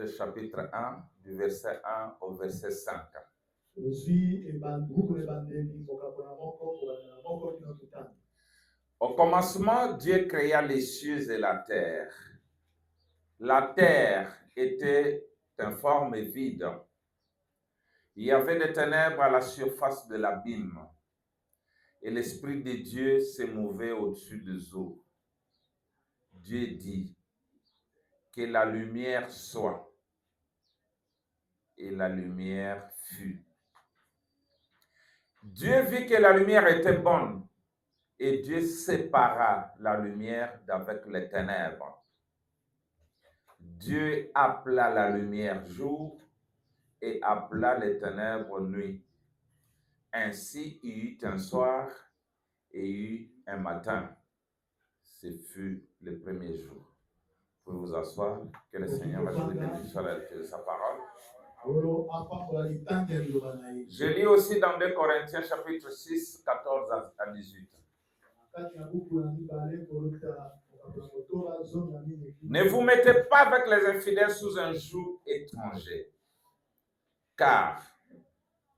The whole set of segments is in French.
Chapitre 1, du verset 1 au verset 5. Au commencement, Dieu créa les cieux et la terre. La terre était informe et vide. Il y avait des ténèbres à la surface de l'abîme, et l'Esprit de Dieu se mouvait au-dessus des eaux. Dieu dit que la lumière soit, et la lumière fut. Dieu vit que la lumière était bonne, et Dieu sépara la lumière d'avec les ténèbres. Dieu appela la lumière jour et appela les ténèbres nuit. Ainsi il y eut un soir et il y eut un matin. Ce fut le premier jour. Vous pouvez vous asseoir. Que le Seigneur va vous bénir sur la lecture de sa parole. Je lis aussi dans 2 Corinthiens chapitre 6, 14 à 18. Ne vous mettez pas avec les infidèles sous un joug étranger. Car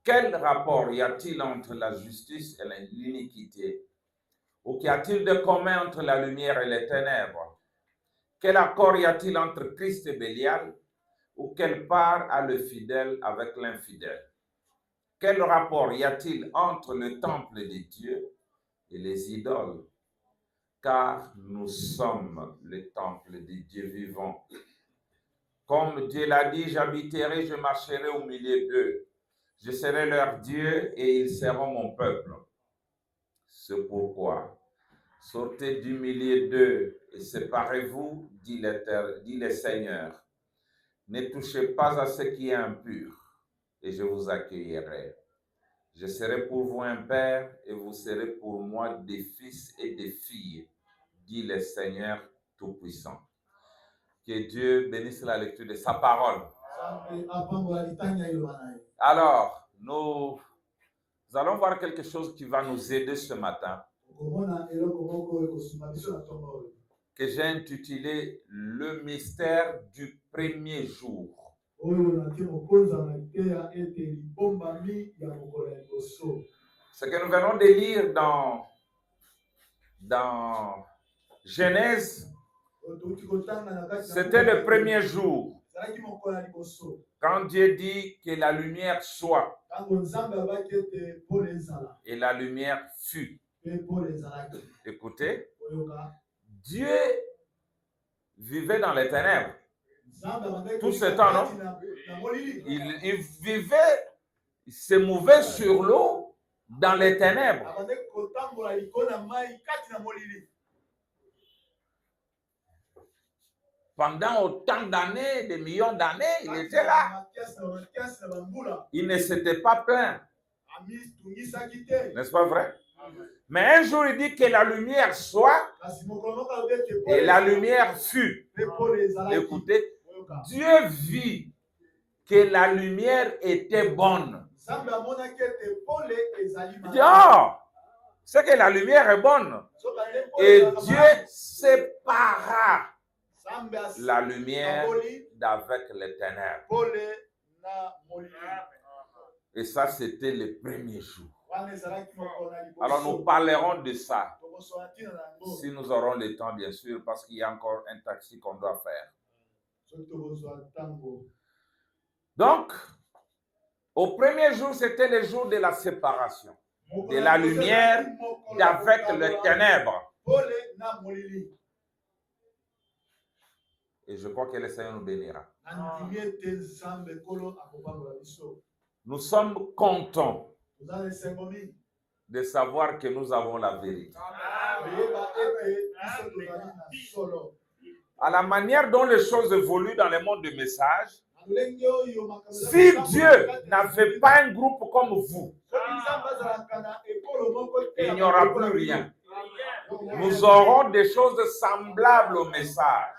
quel rapport y a-t-il entre la justice et l'iniquité? Ou qu'y a-t-il de commun entre la lumière et les ténèbres? Quel accord y a-t-il entre Christ et Bélial? Ou quelle part a le fidèle avec l'infidèle? Quel rapport y a-t-il entre le temple de Dieu et les idoles? Car nous sommes le temple de Dieu vivant. Comme Dieu l'a dit, j'habiterai, je marcherai au milieu d'eux. Je serai leur Dieu et ils seront mon peuple. C'est pourquoi, sortez du milieu d'eux et séparez-vous, dit le Seigneur. Ne touchez pas à ce qui est impur et je vous accueillerai. Je serai pour vous un père et vous serez pour moi des fils et des filles, dit le Seigneur Tout-Puissant. Que Dieu bénisse la lecture de sa parole. Alors, nous allons voir quelque chose qui va nous aider ce matin, que j'ai intitulé Le mystère du premier jour. Ce que nous venons de lire dans Genèse, c'était le premier jour. Quand Dieu dit que la lumière soit, et la lumière fut. Écoutez, Dieu vivait dans les ténèbres. Tout ce temps, non? Il vivait, il se mouvait sur l'eau dans les ténèbres. Pendant autant d'années, des millions d'années, il était là. Il ne s'était pas plaint. N'est-ce pas vrai? Mais un jour, il dit que la lumière soit et la lumière fut. Écoutez, Dieu vit que la lumière était bonne. Il dit, oh, c'est que la lumière est bonne. Et Dieu sépara la lumière d'avec les ténèbres. Et ça, c'était le premier jour. Alors, nous parlerons de ça, si nous aurons le temps, bien sûr, parce qu'il y a encore un taxi qu'on doit faire. Donc, au premier jour, c'était le jour de la séparation, de la lumière d'avec les ténèbres. Et je crois que le Seigneur nous bénira. Nous sommes contents de savoir que nous avons la vérité. À la manière dont les choses évoluent dans le monde du message, si Dieu n'avait pas un groupe comme vous, il n'y aura plus rien. Nous aurons des choses semblables au message.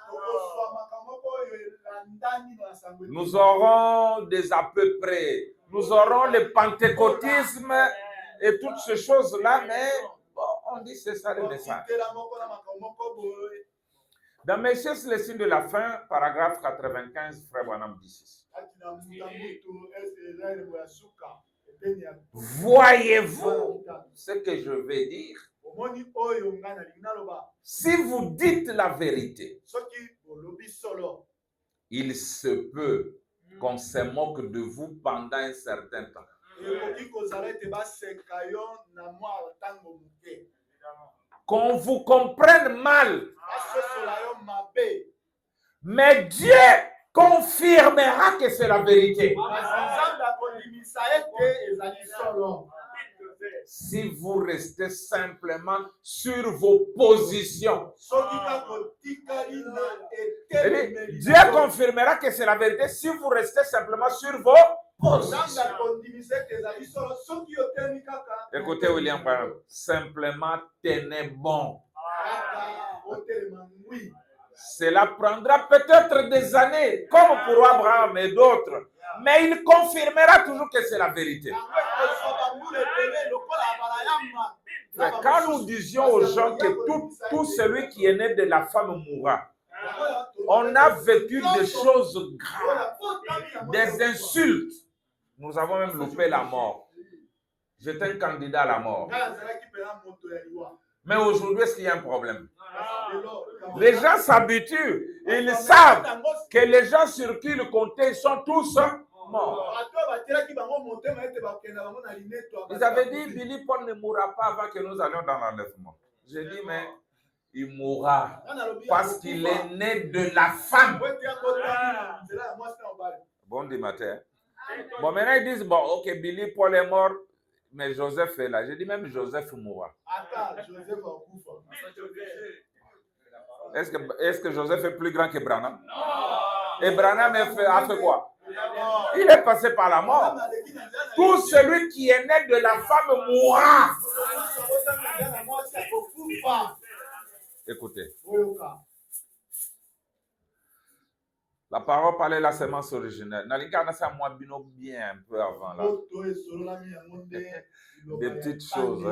Nous aurons des à peu près. Nous aurons le pentecôtisme et toutes ces choses-là, mais bon, on dit c'est ça le message. Dans Messieurs, le signe de la fin, paragraphe 95, frère Branham 16. Voyez-vous ce que je vais dire? Si vous dites la vérité, il se peut qu'on se moque de vous pendant un certain temps. Qu'on vous comprenne mal. Mais Dieu confirmera que c'est la vérité. Si vous restez simplement sur vos positions. Dieu confirmera que c'est la vérité si vous restez simplement sur vos positions. Écoutez William Branham, simplement tenez bon. Cela prendra peut-être des années, comme pour Abraham et d'autres, mais il confirmera toujours que c'est la vérité. Quand nous disions aux gens que tout celui qui est né de la femme mourra, on a vécu des choses graves, des insultes. Nous avons même loupé la mort. J'étais un candidat à la mort. Mais aujourd'hui, est-ce qu'il y a un problème? Les gens s'habituent. Ils savent que les gens sur qui ils comptaient sont tous morts. Ils avaient dit, Billy Paul ne mourra pas avant que nous allions dans l'enlèvement. J'ai dit, mais il mourra parce qu'il est né de la femme. Bon du matin. Bon, maintenant ils disent, bon, ok, Billy Paul est mort, mais Joseph est là. J'ai dit, même Joseph mourra. Est-ce que Joseph est plus grand que Branham? Et Branham a fait quoi? Il est passé par la mort. Tout celui qui est né de la femme mourra. Écoutez. La parole parlait de la semence originelle. Nalika ça moi bien un peu avant là. Des petites choses.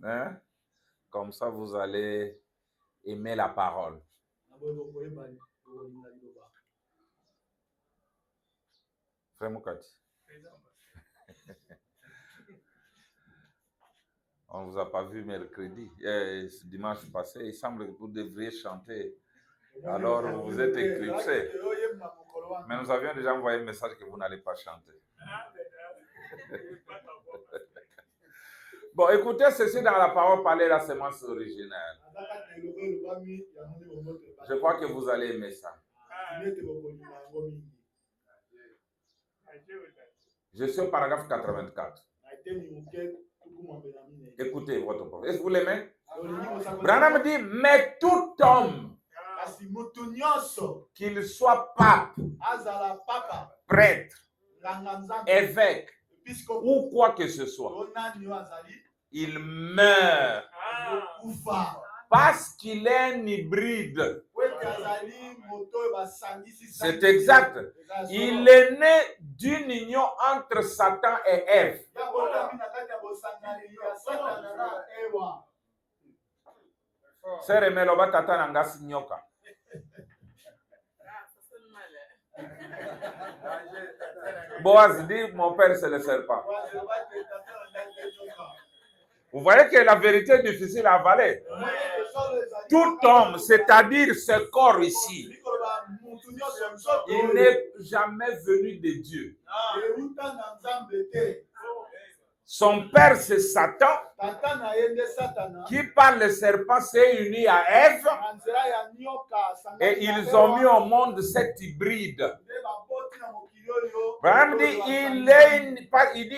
Hein? Comme ça, vous allez aimer la parole. Frère Moukati. On ne vous a pas vu mercredi, dimanche passé. Il semble que vous devriez chanter. Alors, vous êtes éclipsé. Mais nous avions déjà envoyé un message que vous n'allez pas chanter. Bon, écoutez ceci dans la parole parler de la semence originelle. Je crois que vous allez aimer ça. Je suis au paragraphe 84. Écoutez votre prophète. Est-ce que vous l'aimez? Branham dit, mais tout homme, qu'il soit pape, prêtre, évêque, ou quoi que ce soit, il meurt parce qu'il est un hybride. C'est exact. Il est né d'une union entre Satan et Ève. Sere meloba tata nanga sinyoka. Boaz dit, mon père c'est le serpent. Vous voyez que la vérité est difficile à avaler. Tout homme, c'est-à-dire ce corps ici, il n'est jamais venu de Dieu. Son père, c'est Satan, qui par le serpent s'est uni à Ève, et ils ont mis au monde cet hybride. Branham dit,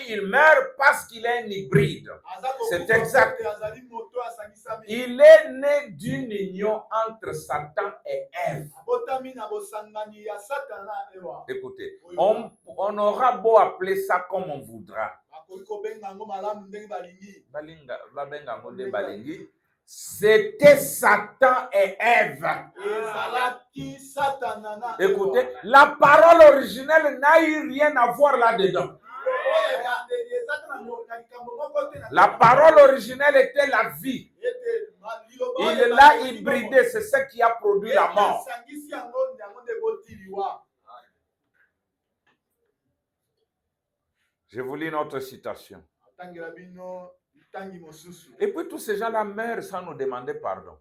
il meurt parce qu'il est un hybride. C'est exact. Il est né d'une union entre Satan et Ève. Écoutez, on aura beau appeler ça comme on voudra. C'était Satan et Ève. Écoutez, la parole originelle n'a eu rien à voir là-dedans. La parole originelle était la vie. Il l'a hybridé, c'est ce qui a produit la mort. Je vous lis une autre citation. Et puis tous ces gens-là meurent sans nous demander pardon.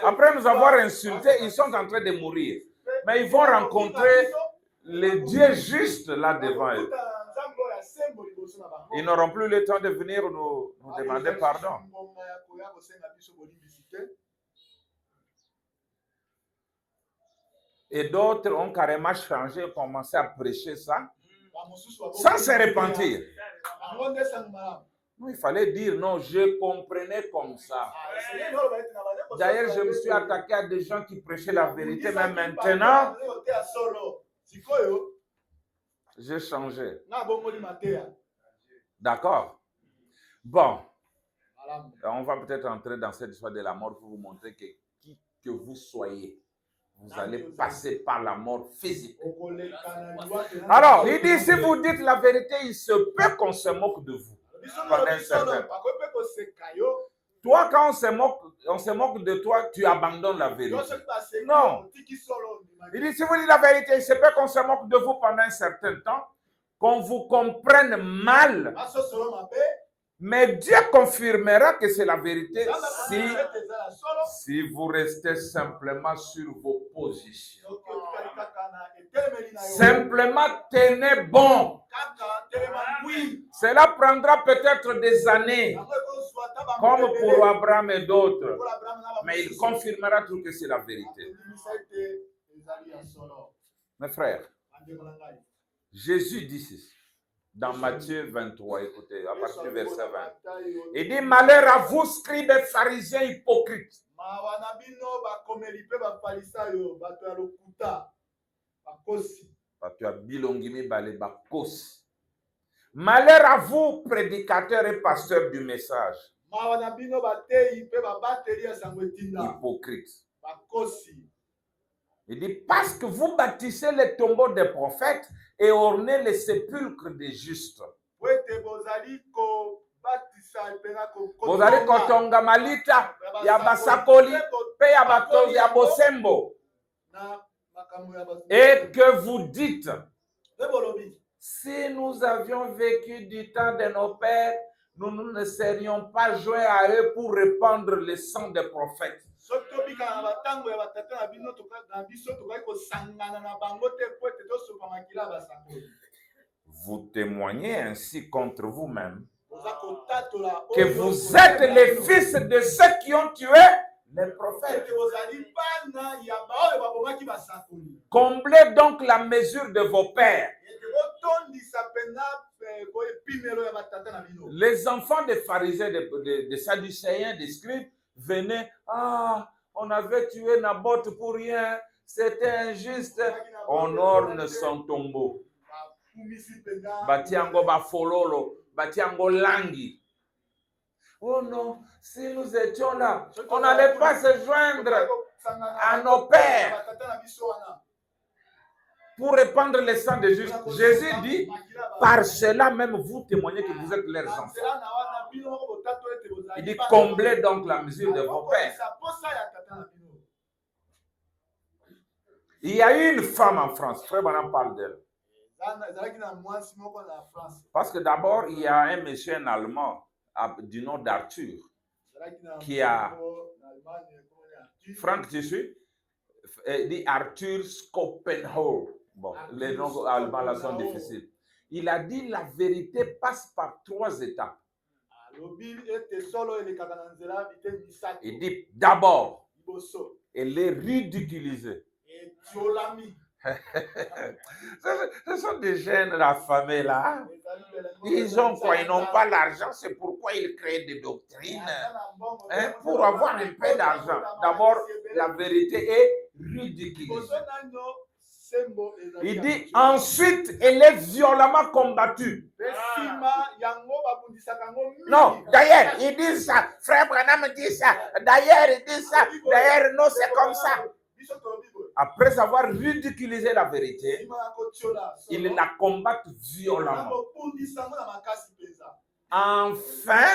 Après nous avoir insultés, ils sont en train de mourir. Mais ils vont rencontrer le Dieu juste là devant eux. Ils n'auront plus le temps de venir nous demander pardon. Et d'autres ont carrément changé, commencé à prêcher ça, sans se repentir. Il fallait dire non, je comprenais comme ça. D'ailleurs, je me suis attaqué à des gens qui prêchaient la vérité, mais maintenant, j'ai changé. D'accord? Bon, on va peut-être entrer dans cette histoire de la mort pour vous montrer que qui que vous soyez, vous allez passer par la mort physique. Alors, il dit, si vous dites la vérité, il se peut qu'on se moque de vous. Pendant un certain temps. Toi, quand on se moque de toi, tu abandonnes la vérité. Non. Il dit, si vous dites la vérité, il se peut qu'on se moque de vous pendant un certain temps, qu'on vous comprenne mal. Mais Dieu confirmera que c'est la vérité si vous restez simplement sur vos positions. Simplement tenez bon. Cela prendra peut-être des années, comme pour Abraham et d'autres. Mais il confirmera tout que c'est la vérité. Mes frères, Jésus dit ceci. Dans Matthieu 23, écoutez, à partir du verset 20. Il dit, malheur à vous, scribes et pharisiens hypocrites. Malheur à vous, prédicateurs et pasteurs du message. Hypocrites. Il dit, parce que vous bâtissez les tombeaux des prophètes et ornez les sépulcres des justes. Bozali kotonga malita ya basakoli pe ya batozi ya bosembo. Et que vous dites, si nous avions vécu du temps de nos pères, nous ne serions pas joints à eux pour répandre le sang des prophètes. Vous témoignez ainsi contre vous-même que vous êtes les fils de ceux qui ont tué les prophètes. Comblez donc la mesure de vos pères. Les enfants des pharisiens, des sadducéens, des scribes venaient. Ah, on avait tué Naboth pour rien. C'était injuste. On orne son tombeau. Batiango bafololo, batiango langi. Oh non, si nous étions là, on n'allait pas se joindre à nos pères pour répandre le sang des justes. Jésus dit, par cela même vous témoignez que vous êtes leurs enfants. Il dit, comblez donc la mesure de vos pères. Il y a eu une femme en France, Frère Branham parle d'elle. Parce que d'abord, il y a un monsieur en allemand du nom d'Arthur qui a... Franck, tu suis? Dit Arthur Schopenhauer. Bon, les noms allemands là sont difficiles. Il a dit la vérité passe par 3 étapes. Il dit d'abord, elle est ridiculisée. Ce sont des jeunes affamés là. Ils ont quoi? Ils n'ont pas l'argent, c'est pourquoi ils créent des doctrines. Hein, pour avoir un peu d'argent. D'abord, la vérité est ridiculisée. Il dit ensuite, elle est violemment combattue. Non, d'ailleurs, il dit ça. Frère Branham dit ça. D'ailleurs, il dit ça. D'ailleurs, non, c'est comme ça. Après avoir ridiculisé la vérité, il la combat violemment. Enfin,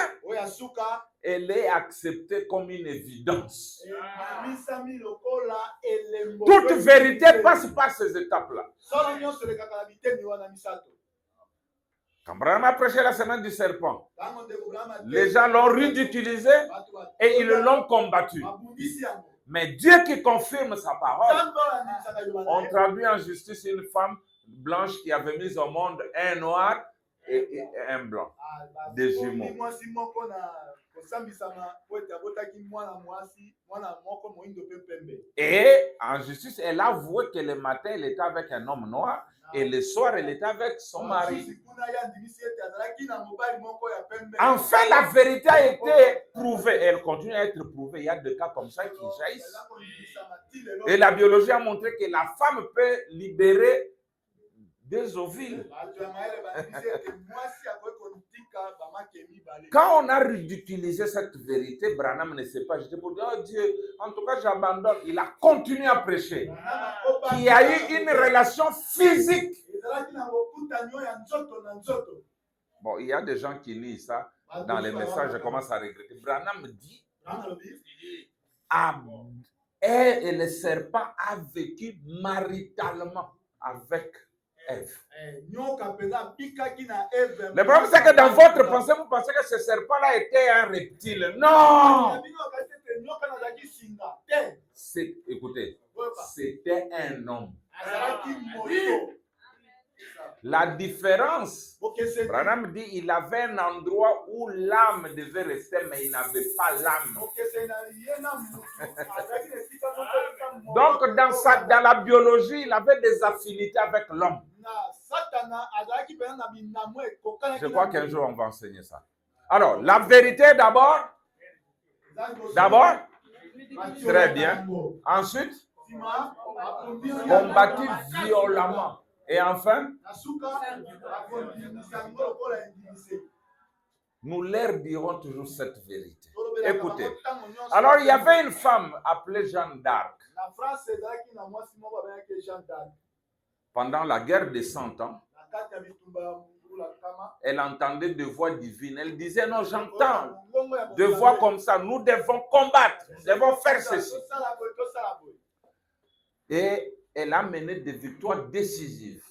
elle est acceptée comme une évidence. Toute vérité passe par ces étapes-là. Quand Branham a prêché la semaine du serpent, les gens l'ont ridiculisé et ils l'ont combattu. Mais Dieu qui confirme sa parole, on traduit en justice une femme blanche qui avait mis au monde un noir et un blanc, des jumeaux. Et en justice, elle a avoué que le matin, elle était avec un homme noir et le soir, elle était avec son mari. Enfin, la vérité a été prouvée. Elle continue à être prouvée. Il y a des cas comme ça qui jaillissent. Et la biologie a montré que la femme peut libérer des ovules. Quand on a ridiculisé cette vérité, Branham ne s'est pas jeté pour dire, oh Dieu, en tout cas j'abandonne. Il a continué à prêcher. Il y a eu une relation physique. Bon, il y a des gens qui lisent ça dans les messages, je commence à regretter. Branham dit, et le serpent a vécu maritalement avec Ève. Le problème, c'est que dans votre pensée, vous pensez que ce serpent-là était un reptile. Non! Écoutez, c'était un homme. La différence, Branham dit, il avait un endroit où l'âme devait rester, mais il n'avait pas l'âme. Donc, dans la biologie, il avait des affinités avec l'homme. Je crois qu'un jour, on va enseigner ça. Alors, la vérité d'abord. Très bien. Ensuite, combattu violemment. Et enfin, nous leur dirons toujours cette vérité. Écoutez, alors il y avait une femme appelée Jeanne d'Arc. Pendant la guerre des 100 ans, elle entendait des voix divines. Elle disait, non, j'entends des voix comme ça. Nous devons combattre, nous devons faire ceci. Et elle a mené des victoires décisives.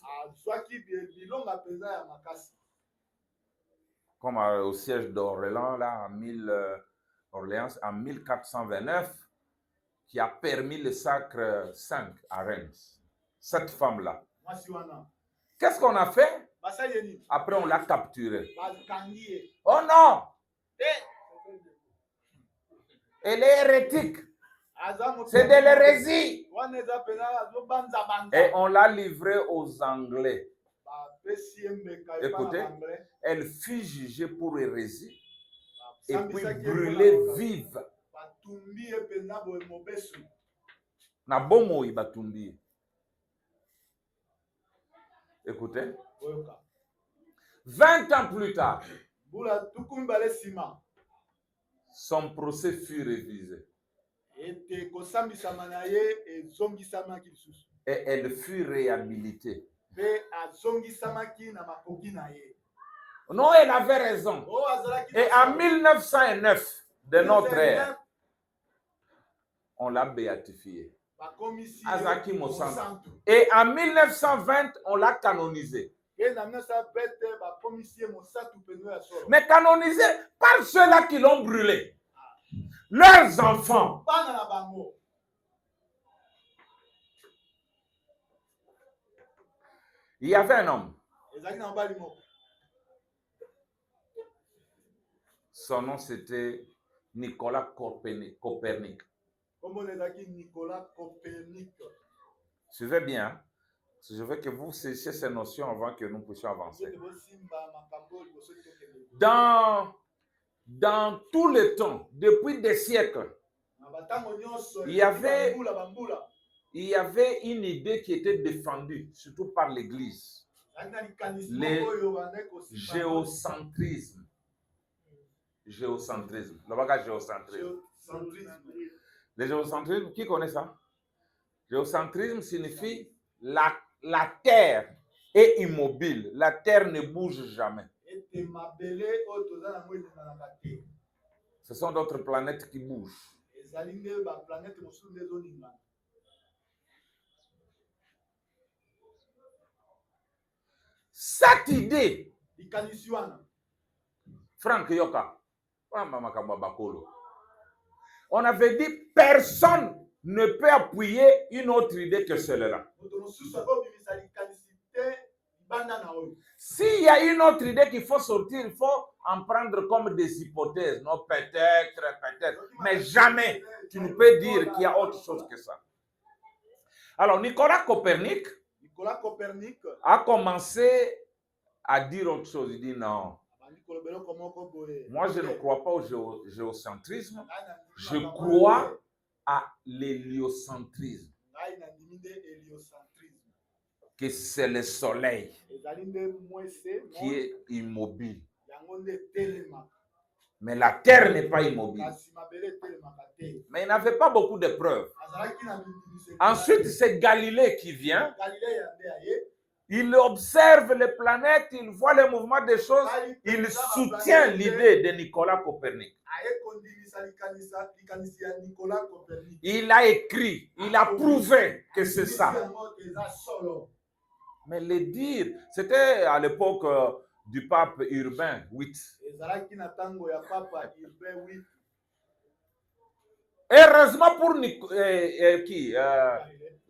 Comme au siège d'Orléans, là, en 1429, qui a permis le sacre 5 à Reims. Cette femme-là. Qu'est-ce qu'on a fait? Après, on l'a capturée. Oh non! Elle est hérétique. C'est de l'hérésie. Et on l'a livrée aux Anglais. Écoutez, elle fut jugée pour hérésie et puis brûlée vive. Na bomo ibatumbi. Écoutez, 20 ans plus tard, son procès fut révisé. Et elle fut réhabilitée. Non, elle avait raison. Et en 1909 de notre ère, on l'a béatifiée. Azaki Mosantu. Et en 1920, on l'a canonisée. Mais canonisée par ceux-là qui l'ont brûlée. Leurs enfants. Il y avait un homme. Son nom c'était Nicolas Copernic. Suivez bien. Je veux que vous cessiez ces notions avant que nous puissions avancer. Dans tous les temps, depuis des siècles, il y avait une idée qui était défendue, surtout par l'Église. Le géocentrisme. Géocentrisme. Le géocentrisme, qui connaît ça? Géocentrisme signifie la terre est immobile. La terre ne bouge jamais. Ce sont d'autres planètes qui bougent. Cette idée, Frank Yoka, on avait dit personne ne peut appuyer une autre idée que celle-là. S'il y a une autre idée qu'il faut sortir, il faut en prendre comme des hypothèses. Non, peut-être, mais jamais tu ne peux dire qu'il y a autre chose que ça. Alors, Nicolas Copernic a commencé à dire autre chose. Il dit non. Moi, je ne crois pas au géocentrisme. Je crois à l'héliocentrisme. Que c'est le soleil qui est immobile. Mais la terre n'est pas immobile. Mais il n'avait pas beaucoup de preuves. Ensuite, c'est Galilée qui vient. Il observe les planètes, il voit le mouvement des choses, il soutient l'idée de Nicolas Copernic. Il a écrit, il a prouvé que c'est ça. Mais le dire, c'était à l'époque du pape Urbain VIII. Heureusement pour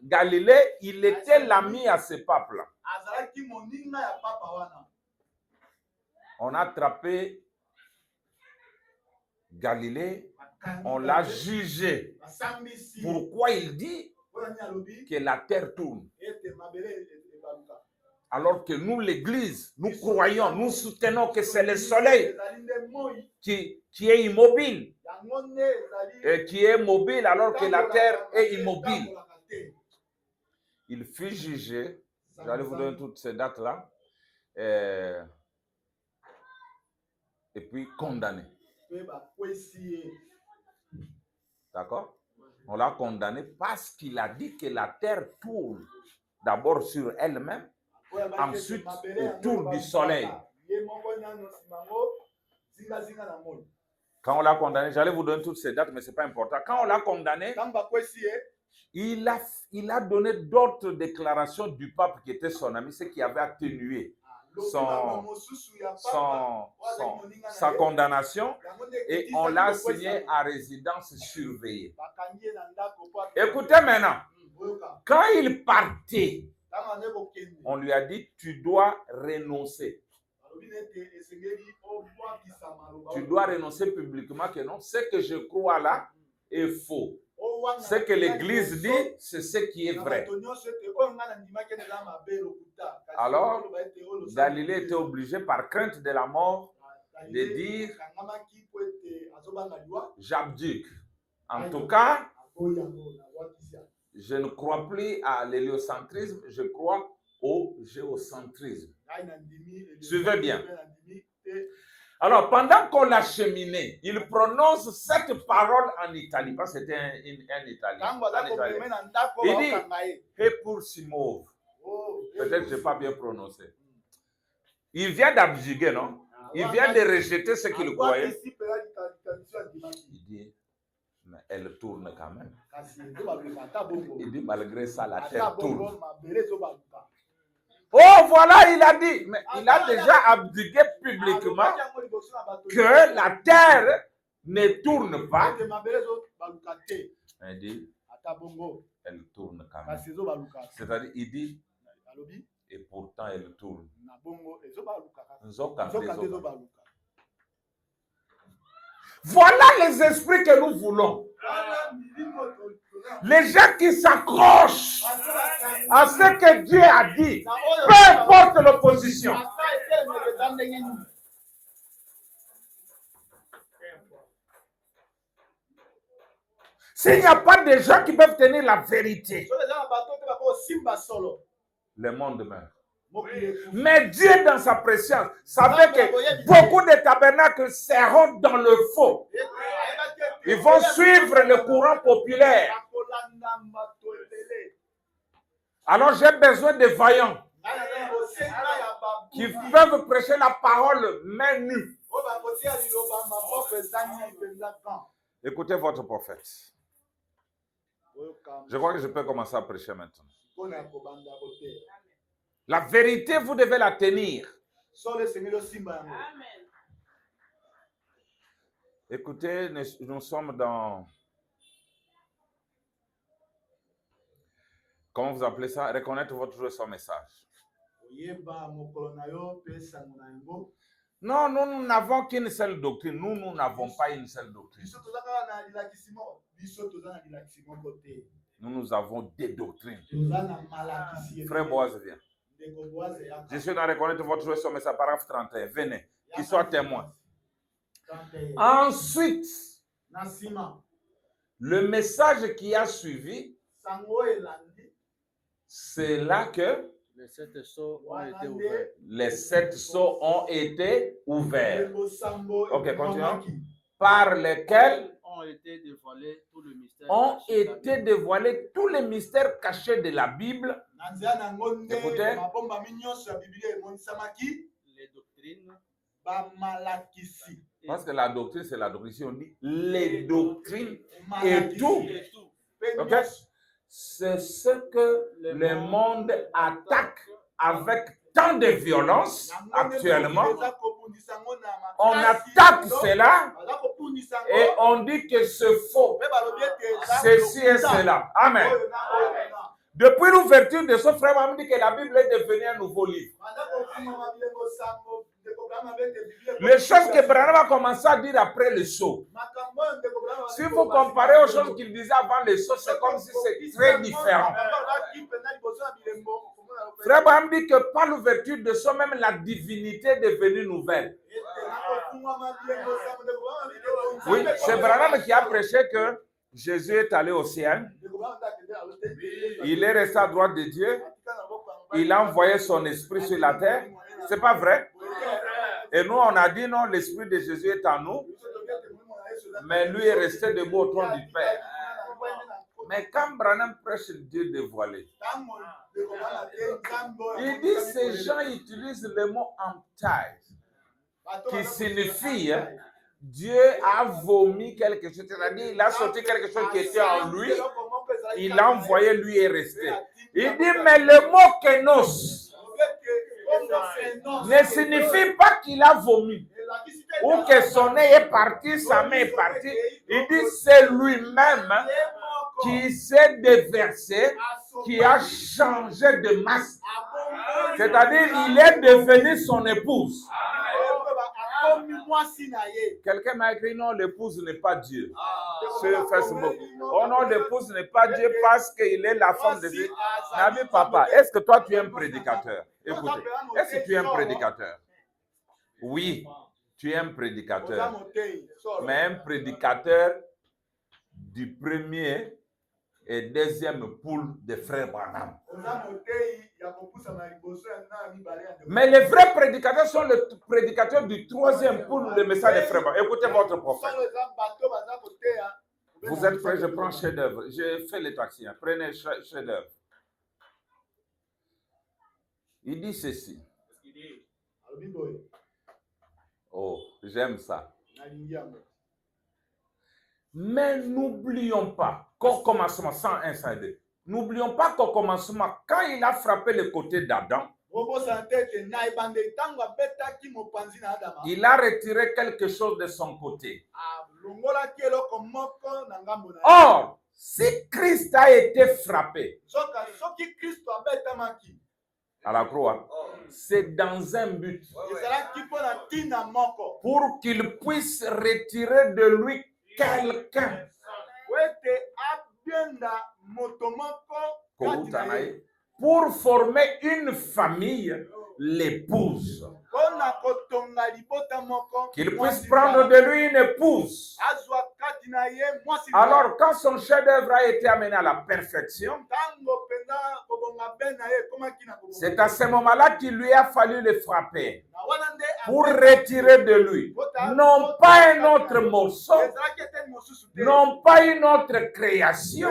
Galilée, il était l'ami à ce pape-là. On a attrapé Galilée, on l'a jugé. Pourquoi il dit que la terre tourne? Alors que nous, l'Église, nous croyons, nous soutenons que c'est le soleil qui est immobile. Et qui est mobile alors que la terre est immobile. Il fut jugé, j'allais vous donner toutes ces dates-là, et puis condamné. D'accord? On l'a condamné parce qu'il a dit que la terre tourne d'abord sur elle-même, ensuite autour du soleil. Quand on l'a condamné, j'allais vous donner toutes ces dates, mais ce n'est pas important. Quand on l'a condamné, il a donné d'autres déclarations du pape qui était son ami, ce qui avait atténué sa condamnation, et on l'a assigné à résidence surveillée. Écoutez maintenant, quand il partait, on lui a dit, tu dois renoncer. Tu dois renoncer publiquement que non, ce que je crois là est faux. Ce que l'Église dit, c'est ce qui est vrai. Alors, Galilée était obligé, par crainte de la mort, de dire j'abdique. En tout cas, je ne crois plus à l'héliocentrisme, je crois au géocentrisme. Suivez bien. Alors, pendant qu'on l'a cheminé, il prononce cette parole en Italie, parce que c'était un Italien. Il dit, et pour Simov. Peut-être que je n'ai pas bien prononcé. Il vient d'abjuguer, non? Il vient de rejeter ce qu'il croyait. Il dit, mais elle tourne quand même. Il dit, malgré ça, la terre tourne. Oh, voilà, il a dit, mais il a déjà abdiqué publiquement que la terre ne tourne pas. Il dit, elle tourne quand même. C'est-à-dire, il dit, et pourtant elle tourne. Voilà les esprits que nous voulons. Les gens qui s'accrochent à ce que Dieu a dit, peu importe l'opposition. S'il n'y a pas de gens qui peuvent tenir la vérité, le monde meurt. Mais Dieu, dans sa préscience, savait que beaucoup de tabernacles seront dans le faux. Ils vont suivre le courant populaire. Alors j'ai besoin de vaillants qui peuvent prêcher la parole main nue. Écoutez votre prophète. Je crois que je peux commencer à prêcher maintenant. La vérité, vous devez la tenir. Écoutez, nous sommes dans... Comment vous appelez ça? Reconnaître votre jour et son message. Non, nous n'avons qu'une seule doctrine. Nous n'avons pas une seule doctrine. Nous avons des doctrines. Frère Boaz, viens. Je suis dans reconnaître votre jour et son message, paragraphe 31. Venez, qu'il soit témoin. Ensuite, le message qui a suivi, c'est là que les 7 sceaux ont été ouverts. Les 7 sceaux ont été ouverts. Ok, continuons. Par lesquels ont été dévoilés tous les mystères cachés de la Bible. Écoutez. Les doctrines. Parce que la doctrine, c'est la doctrine. Si on dit les doctrines et tout. Ok? C'est ce que le monde attaque avec tant de violence actuellement. On attaque cela et on dit que c'est faux. Ceci et cela. Amen. Depuis l'ouverture de ce frère, on dit que la Bible est devenue un nouveau livre. Les choses que Branham a commencé à dire après le sceau. Si vous comparez aux choses qu'il disait avant le sceau, c'est comme si c'est très différent. Frère Branham dit que par l'ouverture de sceau, même la divinité est devenue nouvelle. Oui, c'est Branham qui a prêché que Jésus est allé au ciel. Il est resté à droite de Dieu. Il a envoyé son esprit sur la terre. C'est pas vrai? Et nous, on a dit non, l'esprit de Jésus est en nous. Mais lui est resté debout au trône du Père. Mais quand Branham prêche le Dieu dévoilé, il dit ces gens utilisent le mot entaille, qui signifie Dieu a vomi quelque chose, c'est-à-dire il a sorti quelque chose qui était en lui, il l'a envoyé, lui est resté. Il dit, mais le mot kénos ne signifie pas qu'il a vomi ou que son nez est parti, sa main est partie. Il dit, c'est lui-même qui s'est déversé, qui a changé de masse. C'est-à-dire, il est devenu son épouse. Quelqu'un m'a écrit, non, l'épouse n'est pas Dieu. Sur Facebook. Oh non, l'épouse n'est pas Dieu parce qu'il est la femme de Dieu. Nabi Papa, est-ce que toi tu es un prédicateur? Écoutez, est-ce que tu es un prédicateur? Oui, tu es un prédicateur. Mais un prédicateur du premier et deuxième poule de frère Branham. Mais les vrais prédicateurs sont les prédicateurs du troisième poule, le message de frère Branham. Écoutez votre prophète. Vous êtes prêts? Je prends chef-d'œuvre. Je fais les taxis. Prenez chef-d'œuvre. Il dit ceci. Oh, j'aime ça. Mais n'oublions pas qu'au commencement, 101, 102, n'oublions pas qu'au commencement, quand il a frappé le côté d'Adam, il a retiré quelque chose de son côté. Or, si Christ a été frappé à la croix, c'est dans un but pour qu'il puisse retirer de lui quelqu'un pour former une famille, l'épouse. Qu'il puisse prendre de lui une épouse. Alors, quand son chef-d'œuvre a été amené à la perfection, c'est à ce moment-là qu'il lui a fallu le frapper pour retirer de lui, non pas un autre morceau, non pas une autre création,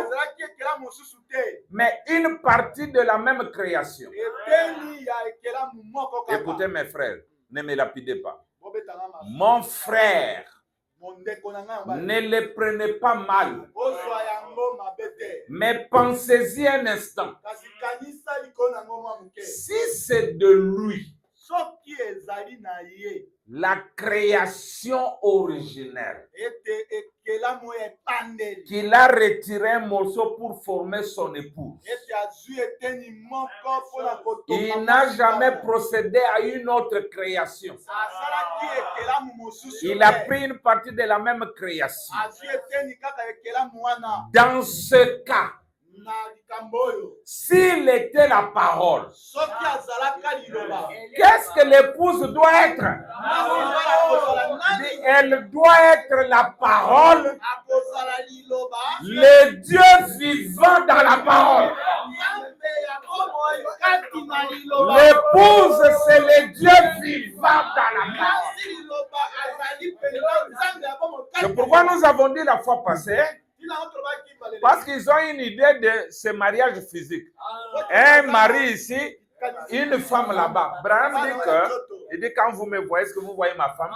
mais une partie de la même création. Écoutez mes frères, ne me lapidez pas. Mon frère, ne le prenez pas mal, mais pensez-y un instant. Si c'est de lui, la création originelle, qu'il a retiré un morceau pour former son épouse, il n'a jamais procédé à une autre création. Il a pris une partie de la même création. Dans ce cas, s'il était la parole, qu'est-ce que l'épouse doit être? Elle doit être la parole, le Dieu vivant dans la parole. L'épouse, c'est le Dieu vivant dans la parole. C'est pourquoi nous avons dit la fois passée, parce qu'ils ont une idée de ce mariage physique. Un mari ici, une femme là-bas. Branham dit que, quand vous me voyez, est-ce que vous voyez ma femme?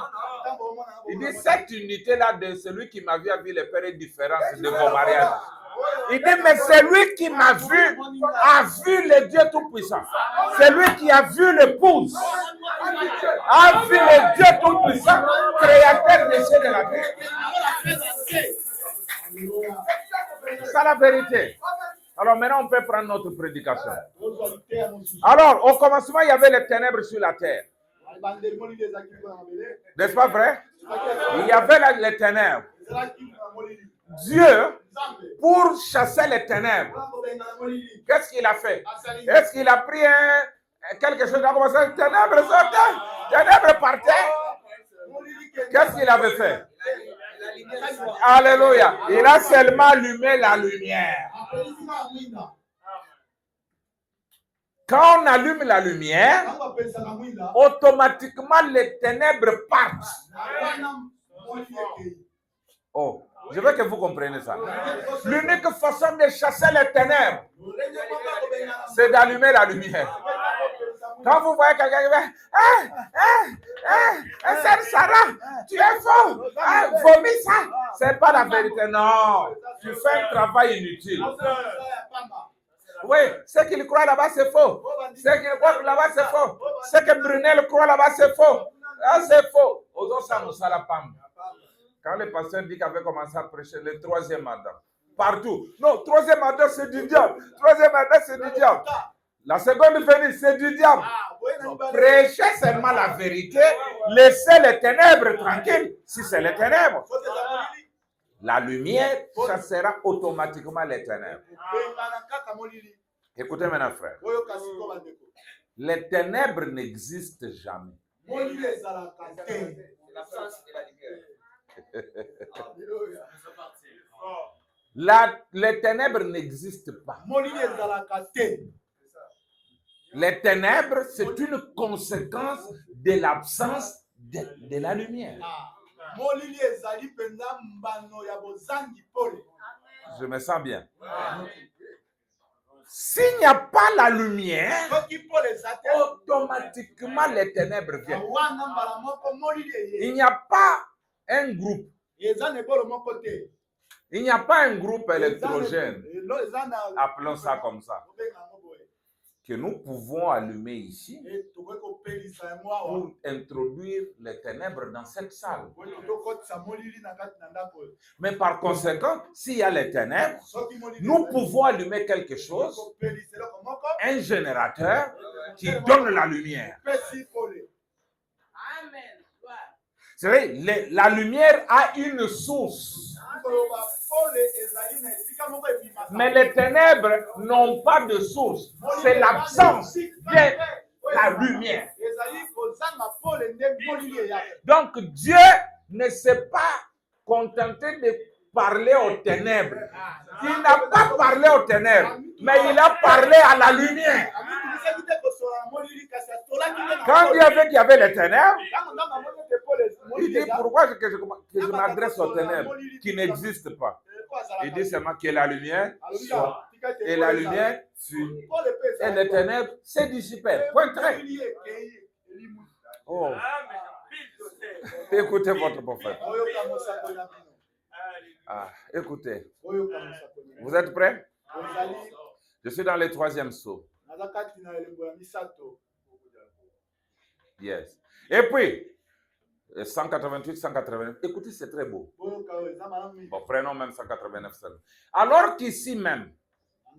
Il dit, cette unité-là de celui qui m'a vu a vu les pères différences de vos mariages. Il dit, mais celui qui m'a vu a vu le Dieu Tout-Puissant. Celui qui a vu l'épouse a vu le Dieu Tout-Puissant, créateur des cieux et de la terre. C'est ça la vérité. Alors maintenant, on peut prendre notre prédication. Alors, au commencement, il y avait les ténèbres sur la terre. N'est-ce pas vrai? Il y avait les ténèbres. Dieu, pour chasser les ténèbres, qu'est-ce qu'il a fait? Est-ce qu'il a pris quelque chose à commencer? Ténèbres sortaient, ténèbres partaient. Qu'est-ce qu'il avait fait? Alléluia. Il a seulement allumé la lumière. Quand on allume la lumière, automatiquement les ténèbres partent. Oh, je veux que vous compreniez ça. L'unique façon de chasser les ténèbres, c'est d'allumer la lumière. Quand vous voyez quelqu'un qui va, Sœur Sarah, tu es faux, vomis ça, c'est pas la vérité, non. Tu fais un travail inutile. Oui, ce qu'il croit là-bas, c'est faux. Ce qu'il croit là-bas, c'est faux. Ce que Brunel croit là-bas, c'est faux. Ah, c'est faux. Quand le pasteur dit qu'il avait commencé à prêcher le troisième mandat, partout. Non, troisième mandat, c'est du diable. Troisième mandat, c'est du diable. La seconde venue, c'est du diable. Prêchez seulement la vérité. Laissez les ténèbres tranquilles. Si c'est les ténèbres, la lumière chassera automatiquement les ténèbres. Écoutez maintenant, frère. Les ténèbres n'existent jamais. Les ténèbres n'existent pas. Les ténèbres, c'est une conséquence de l'absence de la lumière. Je me sens bien. S'il n'y a pas la lumière, automatiquement les ténèbres viennent. Il n'y a pas un groupe. Il n'y a pas un groupe électrogène, appelons ça comme ça, que nous pouvons allumer ici pour introduire les ténèbres dans cette salle. Mais par conséquent, s'il y a les ténèbres, nous pouvons allumer quelque chose, un générateur qui donne la lumière. C'est vrai, la lumière a une source. Mais les ténèbres n'ont pas de source. C'est l'absence de la lumière. Donc Dieu ne s'est pas contenté de parler aux ténèbres. Il n'a pas parlé aux ténèbres, mais il a parlé à la lumière. Quand Dieu a vu qu'il y avait les ténèbres, il dit pourquoi que je m'adresse aux ténèbres qui n'existent pas. Il dit seulement que la lumière soit. et la lumière fut. Et les ténèbres se dissipèrent. Point très. Oh. Écoutez votre prophète. Ah, écoutez. Vous êtes prêts? Je suis dans le 3e sceau. Yes. Et puis, 188, 189. Écoutez, c'est très beau. Bon, prenons même 189 seulement. Alors qu'ici même,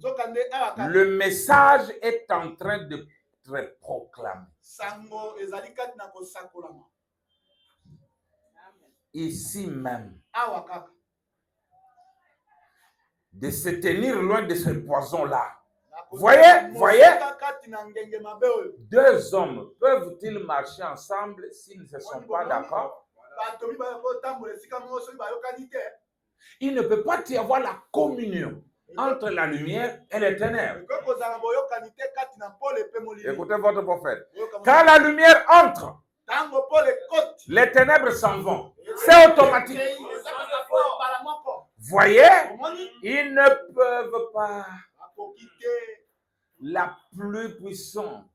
le message est en train de être proclamé. Ici même, de se tenir loin de ce poison-là. Voyez, deux hommes peuvent-ils marcher ensemble s'ils ne se sont pas d'accord? Il ne peut pas y avoir la communion entre la lumière et les ténèbres. Écoutez votre prophète. Quand la lumière entre, les ténèbres s'en vont. C'est automatique. Voyez, ils ne peuvent pas. La plus puissante.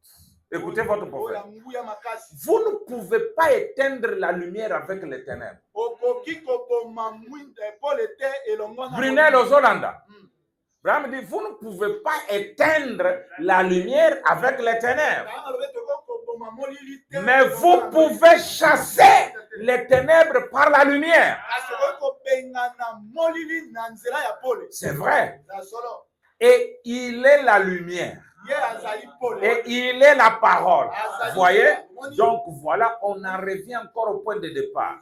Écoutez votre prophète. Vous ne pouvez pas éteindre la lumière avec les ténèbres. Brunel aux Hollanda. Abraham dit, vous ne pouvez pas éteindre la lumière avec les ténèbres. Mais vous pouvez chasser les ténèbres par la lumière. C'est vrai. Et il est la lumière. Et il est la parole. Voyez? Donc voilà, on en revient encore au point de départ.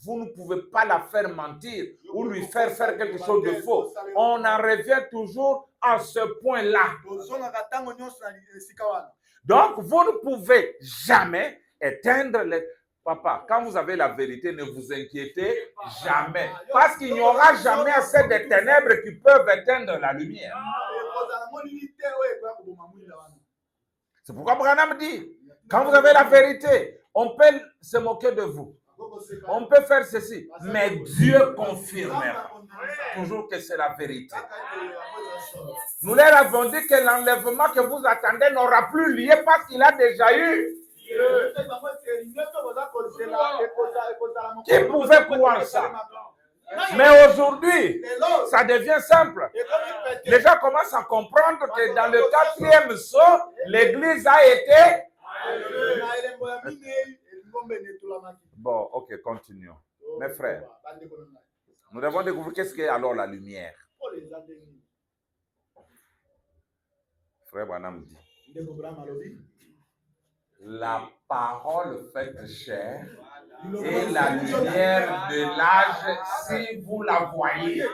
Vous ne pouvez pas la faire mentir ou lui faire quelque chose de faux. On en revient toujours à ce point-là. Donc vous ne pouvez jamais éteindre les... Papa, quand vous avez la vérité, ne vous inquiétez jamais. Parce qu'il n'y aura jamais assez de ténèbres qui peuvent éteindre la lumière. C'est pourquoi Branham dit, quand vous avez la vérité, on peut se moquer de vous. On peut faire ceci. Mais Dieu confirmera toujours que c'est la vérité. Nous leur avons dit que l'enlèvement que vous attendez n'aura plus lieu parce qu'il a déjà eu. Qui pouvait croire ça? Mais aujourd'hui, ça devient simple. Les gens commencent à comprendre que dans le 4e sceau, l'Église a été... Bon, ok, continuons. Mes frères, nous devons découvrir qu'est-ce qu'est alors la lumière. Frère Branham dit, la parole faite chair et la lumière de l'âge, si vous la voyez.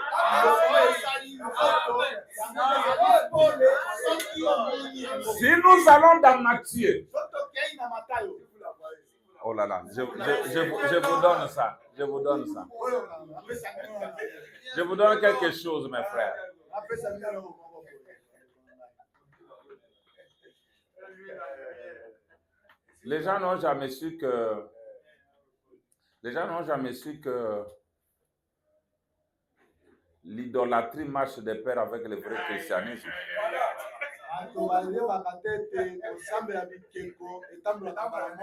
Si nous allons dans Matthieu, oh là là, je vous donne ça. Je vous donne ça. Je vous donne quelque chose, mes frères. Les gens n'ont jamais su que l'idolâtrie marche de pair avec le vrai christianisme.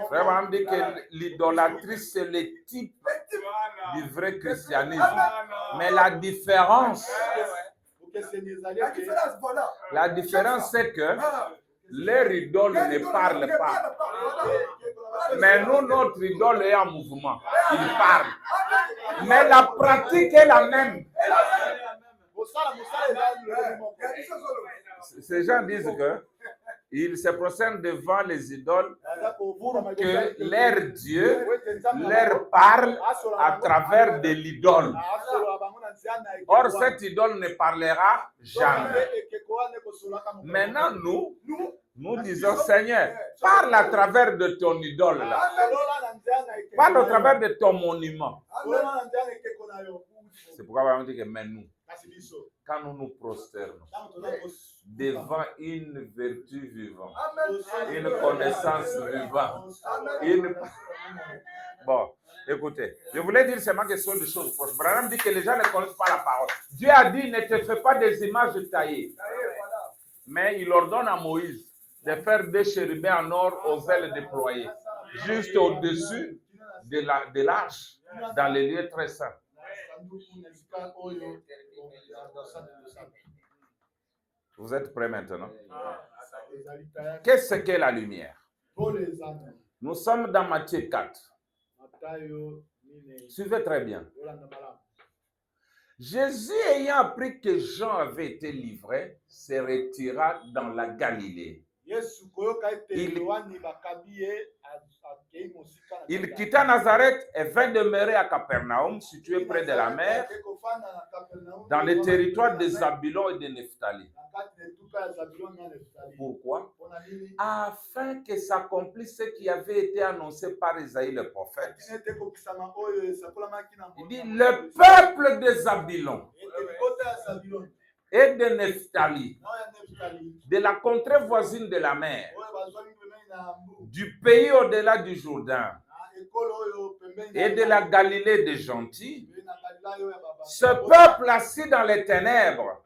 Frère Branham dit que l'idolâtrie, c'est le type du vrai christianisme. Mais la différence, c'est que leur idole ne parle pas. Mais nous, notre idole est en mouvement. Il parle. Mais la pratique est la même. Ces gens disent que ils se prosternent devant les idoles pour que leur Dieu leur parle à travers de l'idole. Or, cette idole ne parlera jamais. Maintenant, nous disons, Seigneur, parle à travers de ton idole là. Parle à travers de ton monument. C'est pourquoi on dit que mais nous, quand nous nous prosternons devant une vertu vivante, une connaissance vivante, bon, Écoutez, je voulais dire seulement que ce sont des choses proches. Branham dit que les gens ne connaissent pas la parole. Dieu a dit, ne te fais pas des images taillées. Mais il ordonne à Moïse de faire des chérubins en or aux ailes déployées, juste au-dessus de l'arche, dans les lieux très saints. Vous êtes prêts maintenant? Qu'est-ce qu'est la lumière? Nous sommes dans Matthieu 4. Suivez très bien. Jésus, ayant appris que Jean avait été livré, se retira dans la Galilée. Il quitta Nazareth et vint demeurer à Capernaum, situé près de la mer, dans les territoires de Zabulon et de Nephtali. Pourquoi? Afin que s'accomplisse ce qui avait été annoncé par Isaïe le prophète. Il dit, le peuple de Zabulon et de Nephtali, de la contrée voisine de la mer, du pays au-delà du Jourdain et de la Galilée des gentils, ce peuple assis dans les ténèbres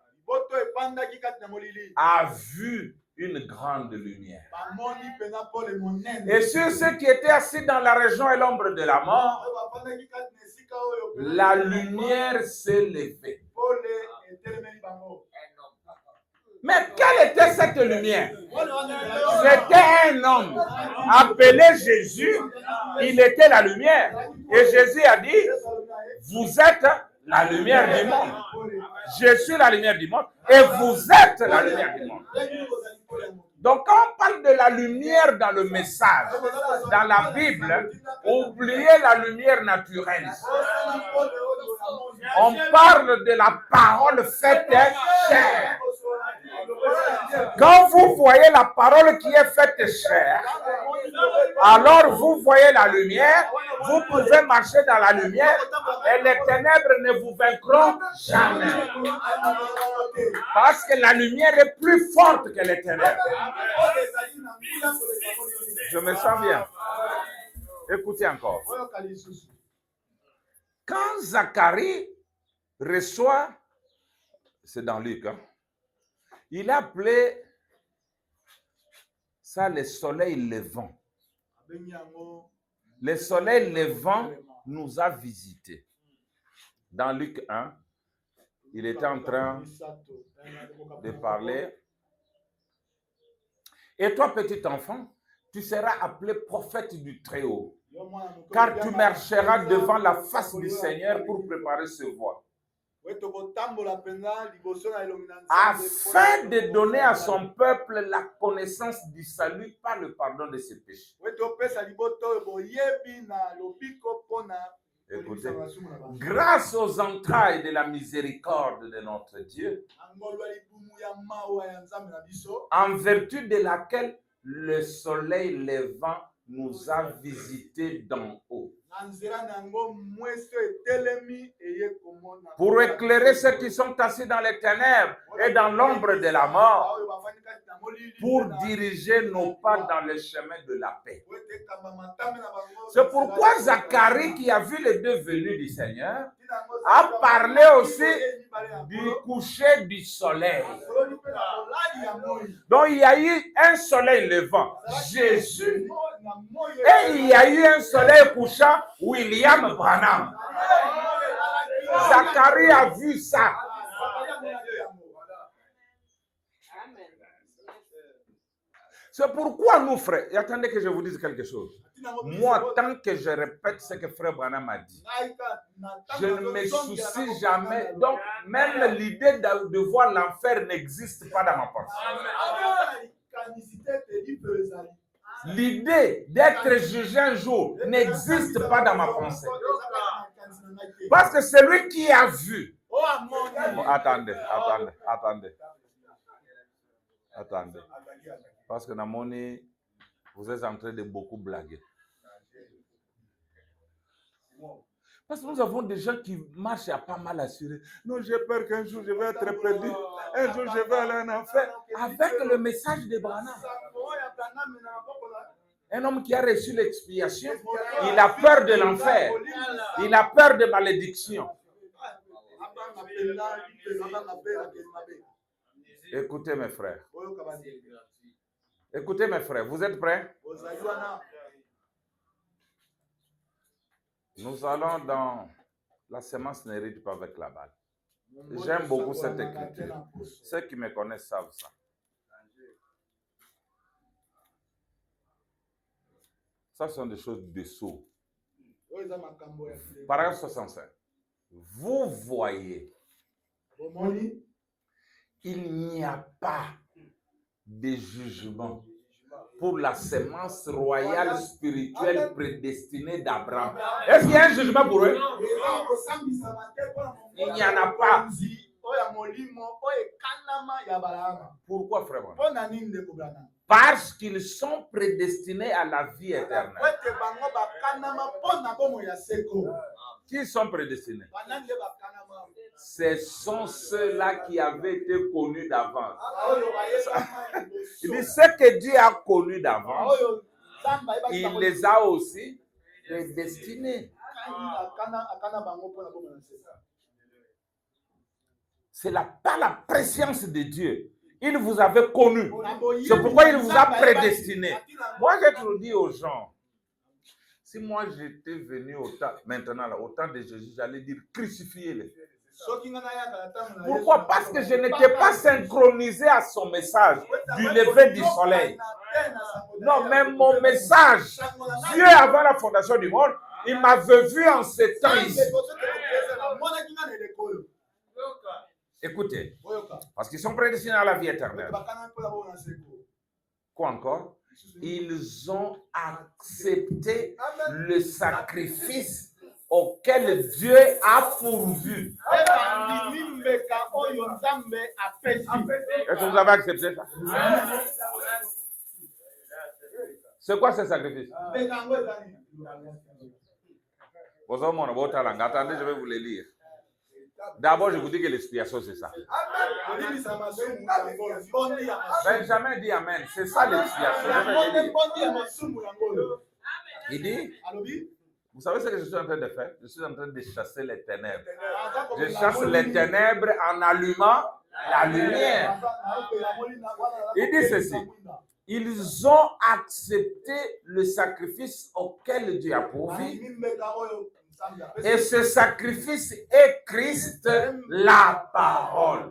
a vu une grande lumière. Et sur ceux qui étaient assis dans la région et l'ombre de la mort, la lumière s'est levée. Mais quelle était cette lumière? C'était un homme appelé Jésus. Il était la lumière. Et Jésus a dit, vous êtes la lumière du monde. Je suis la lumière du monde et vous êtes la lumière du monde. Donc, quand on parle de la lumière dans le message, dans la Bible, oubliez la lumière naturelle. On parle de la parole faite chair. Quand vous voyez la parole qui est faite chair, alors vous voyez la lumière, vous pouvez marcher dans la lumière et les ténèbres ne vous vaincront jamais. Parce que la lumière est plus forte que les ténèbres. Je me sens bien. Écoutez encore. Quand Zacharie reçoit, c'est dans Luc, hein, il a appelé ça le soleil levant. Le soleil levant nous a visités. Dans Luc 1, il était en train de parler. Et toi, petit enfant, tu seras appelé prophète du Très-Haut, car tu marcheras devant la face du Seigneur pour préparer ce voie, afin de donner à son peuple la connaissance du salut par le pardon de ses péchés. Écoutez, grâce aux entrailles de la miséricorde de notre Dieu, en vertu de laquelle le soleil levant nous a visités d'en haut, pour éclairer ceux qui sont assis dans les ténèbres et dans l'ombre de la mort, pour diriger nos pas dans le chemin de la paix. C'est pourquoi Zacharie, qui a vu les deux venus du Seigneur, a parlé aussi du coucher du soleil. Donc il y a eu un soleil levant, Jésus, et il y a eu un soleil couchant, William Branham. Zacharie a vu ça. C'est pourquoi nous, frères, et attendez que je vous dise quelque chose. Moi, tant que je répète ce que frère Branham a dit, je ne me soucie jamais. Donc, même l'idée de voir l'enfer n'existe pas dans ma pensée. L'idée d'être jugé un jour n'existe pas dans ma pensée. Parce que celui qui a vu... Attendez. Parce que dans mon nez, vous êtes en train de beaucoup blaguer. Parce que nous avons des gens qui marchent à pas mal assurés. Non, j'ai peur qu'un jour je vais être perdu. Un jour je vais aller en enfer. Avec le message de Branham. Un homme qui a reçu l'expiation, il a peur de l'enfer. Il a peur de malédiction. Écoutez mes frères. Écoutez mes frères, vous êtes prêts? Nous allons dans la semence n'hérite pas avec la balle. J'aime beaucoup cette écriture. Ceux qui me connaissent savent ça. Ça sont des choses de sceaux. Paragraphe 65. Vous voyez, il n'y a pas de jugement pour la sémence royale spirituelle prédestinée d'Abraham. Est-ce qu'il y a un jugement pour eux? Il n'y en a pas. Pourquoi, frère? Parce qu'ils sont prédestinés à la vie éternelle. Qui sont prédestinés? Ce sont ceux-là qui avaient été connus d'avance. Il dit ce que Dieu a connu d'avance, il les a aussi prédestinés. C'est pas la préscience de Dieu. Il vous avait connu. C'est pourquoi il vous a prédestiné. Moi, j'ai toujours dit aux gens, si moi j'étais venu maintenant, au temps de Jésus, j'allais dire crucifiez-le. Pourquoi? Parce que je n'étais pas synchronisé à son message du lever du soleil. Non, mais mon message, Dieu avant la fondation du monde, il m'avait vu en ce temps ici. Écoutez, parce qu'ils sont prédestinés à la vie éternelle. Quoi encore? Ils ont accepté le sacrifice auquel Dieu a pourvu. Est-ce que vous avez accepté ça? C'est quoi ce sacrifice? Attendez, je vais vous les lire. D'abord, je vous dis que l'expiation, c'est ça. Benjamin dit Amen. C'est ça l'expiation. Il dit, vous savez ce que je suis en train de faire? Je suis en train de chasser les ténèbres. Je chasse les ténèbres en allumant la lumière. Il dit ceci. Ils ont accepté le sacrifice auquel Dieu a pourvu. Et ce sacrifice est Christ, la parole.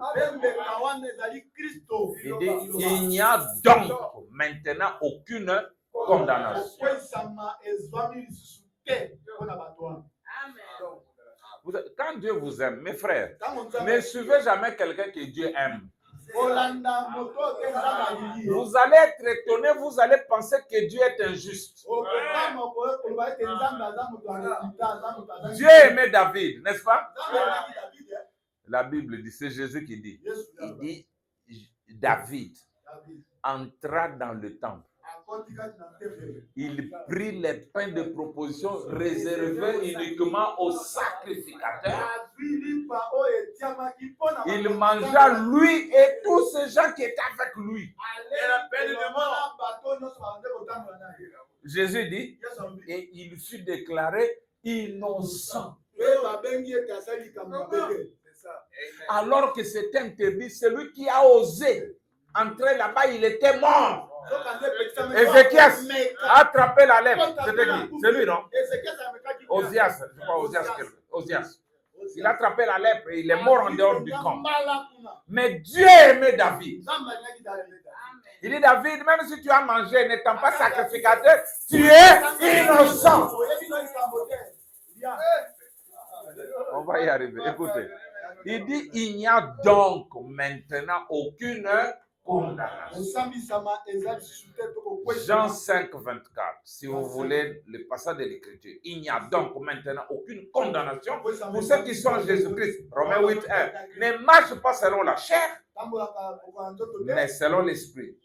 Il dit, il n'y a donc maintenant aucune condamnation. Quand Dieu vous aime, mes frères, ne suivez jamais quelqu'un que Dieu aime. Vous allez être étonné, vous allez penser que Dieu est injuste. Dieu aimait David, n'est-ce pas? La Bible dit, c'est Jésus qui dit. Il dit, David entra dans le temple. Il prit les pains de proposition réservés uniquement aux sacrificateurs. Il mangea lui et tous ces gens qui étaient avec lui. Jésus dit, et il fut déclaré innocent. Alors que c'était interdit, celui qui a osé entrer là-bas, il était mort. Ézéchias a attrapé la lèpre. C'était qui? C'est lui, non? Osias, je crois, Osias. Il a attrapé la lèpre et il est mort en dehors du camp. Mais Dieu aimait David. Il dit, David, même si tu as mangé n'étant pas sacrificateur, tu es innocent. On va y arriver. Écoutez. Il dit, il n'y a donc maintenant aucune condamnation. Jean 5, 24. Si vous voulez le passage de l'écriture. Il n'y a donc maintenant aucune condamnation pour ceux qui sont en Jésus-Christ. Romains 8, 1. Ne marche pas selon la chair, mais selon l'esprit.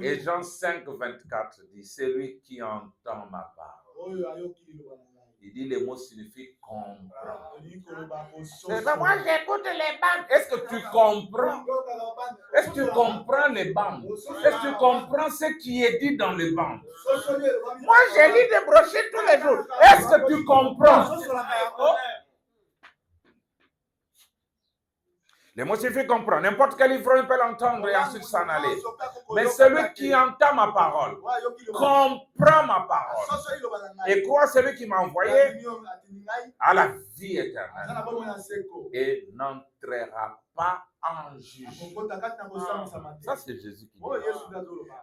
Et Jean 5, 24 dit, celui qui entend ma parole Il dit les mots signifient comprendre. Moi j'écoute les bandes. Est-ce que tu comprends? Est-ce que tu comprends les bandes? Est-ce que tu comprends ce qui est dit dans les bandes? Moi j'ai lu des brochures tous les jours. Est-ce que tu comprends? Les mots suffisent comprendre. N'importe quel ivrogne peut l'entendre et ensuite s'en aller. Mais celui qui entend ma parole, comprend ma parole et croit celui qui m'a envoyé à la vie éternelle et n'entrera pas en jugement. Ça, c'est Jésus qui dit.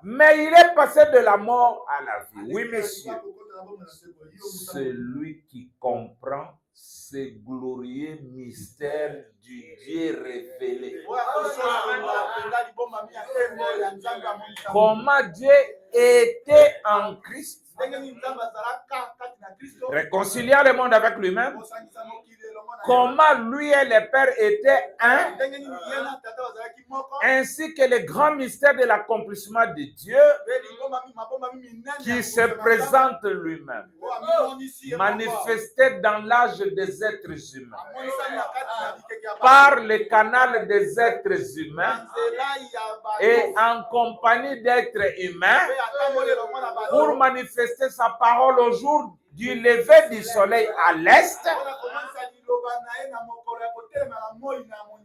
Mais il est passé de la mort à la vie. Oui, messieurs. Celui qui comprend ce glorieux mystère du Dieu révélé. Comment Dieu était en Christ, réconciliant le monde avec lui-même. Comment lui et le Père étaient un, ainsi que le grand mystère de l'accomplissement de Dieu qui se présente lui-même, manifesté dans l'âge des êtres humains, par le canal des êtres humains et en compagnie d'êtres humains pour manifester sa parole au jour du lever du soleil à l'est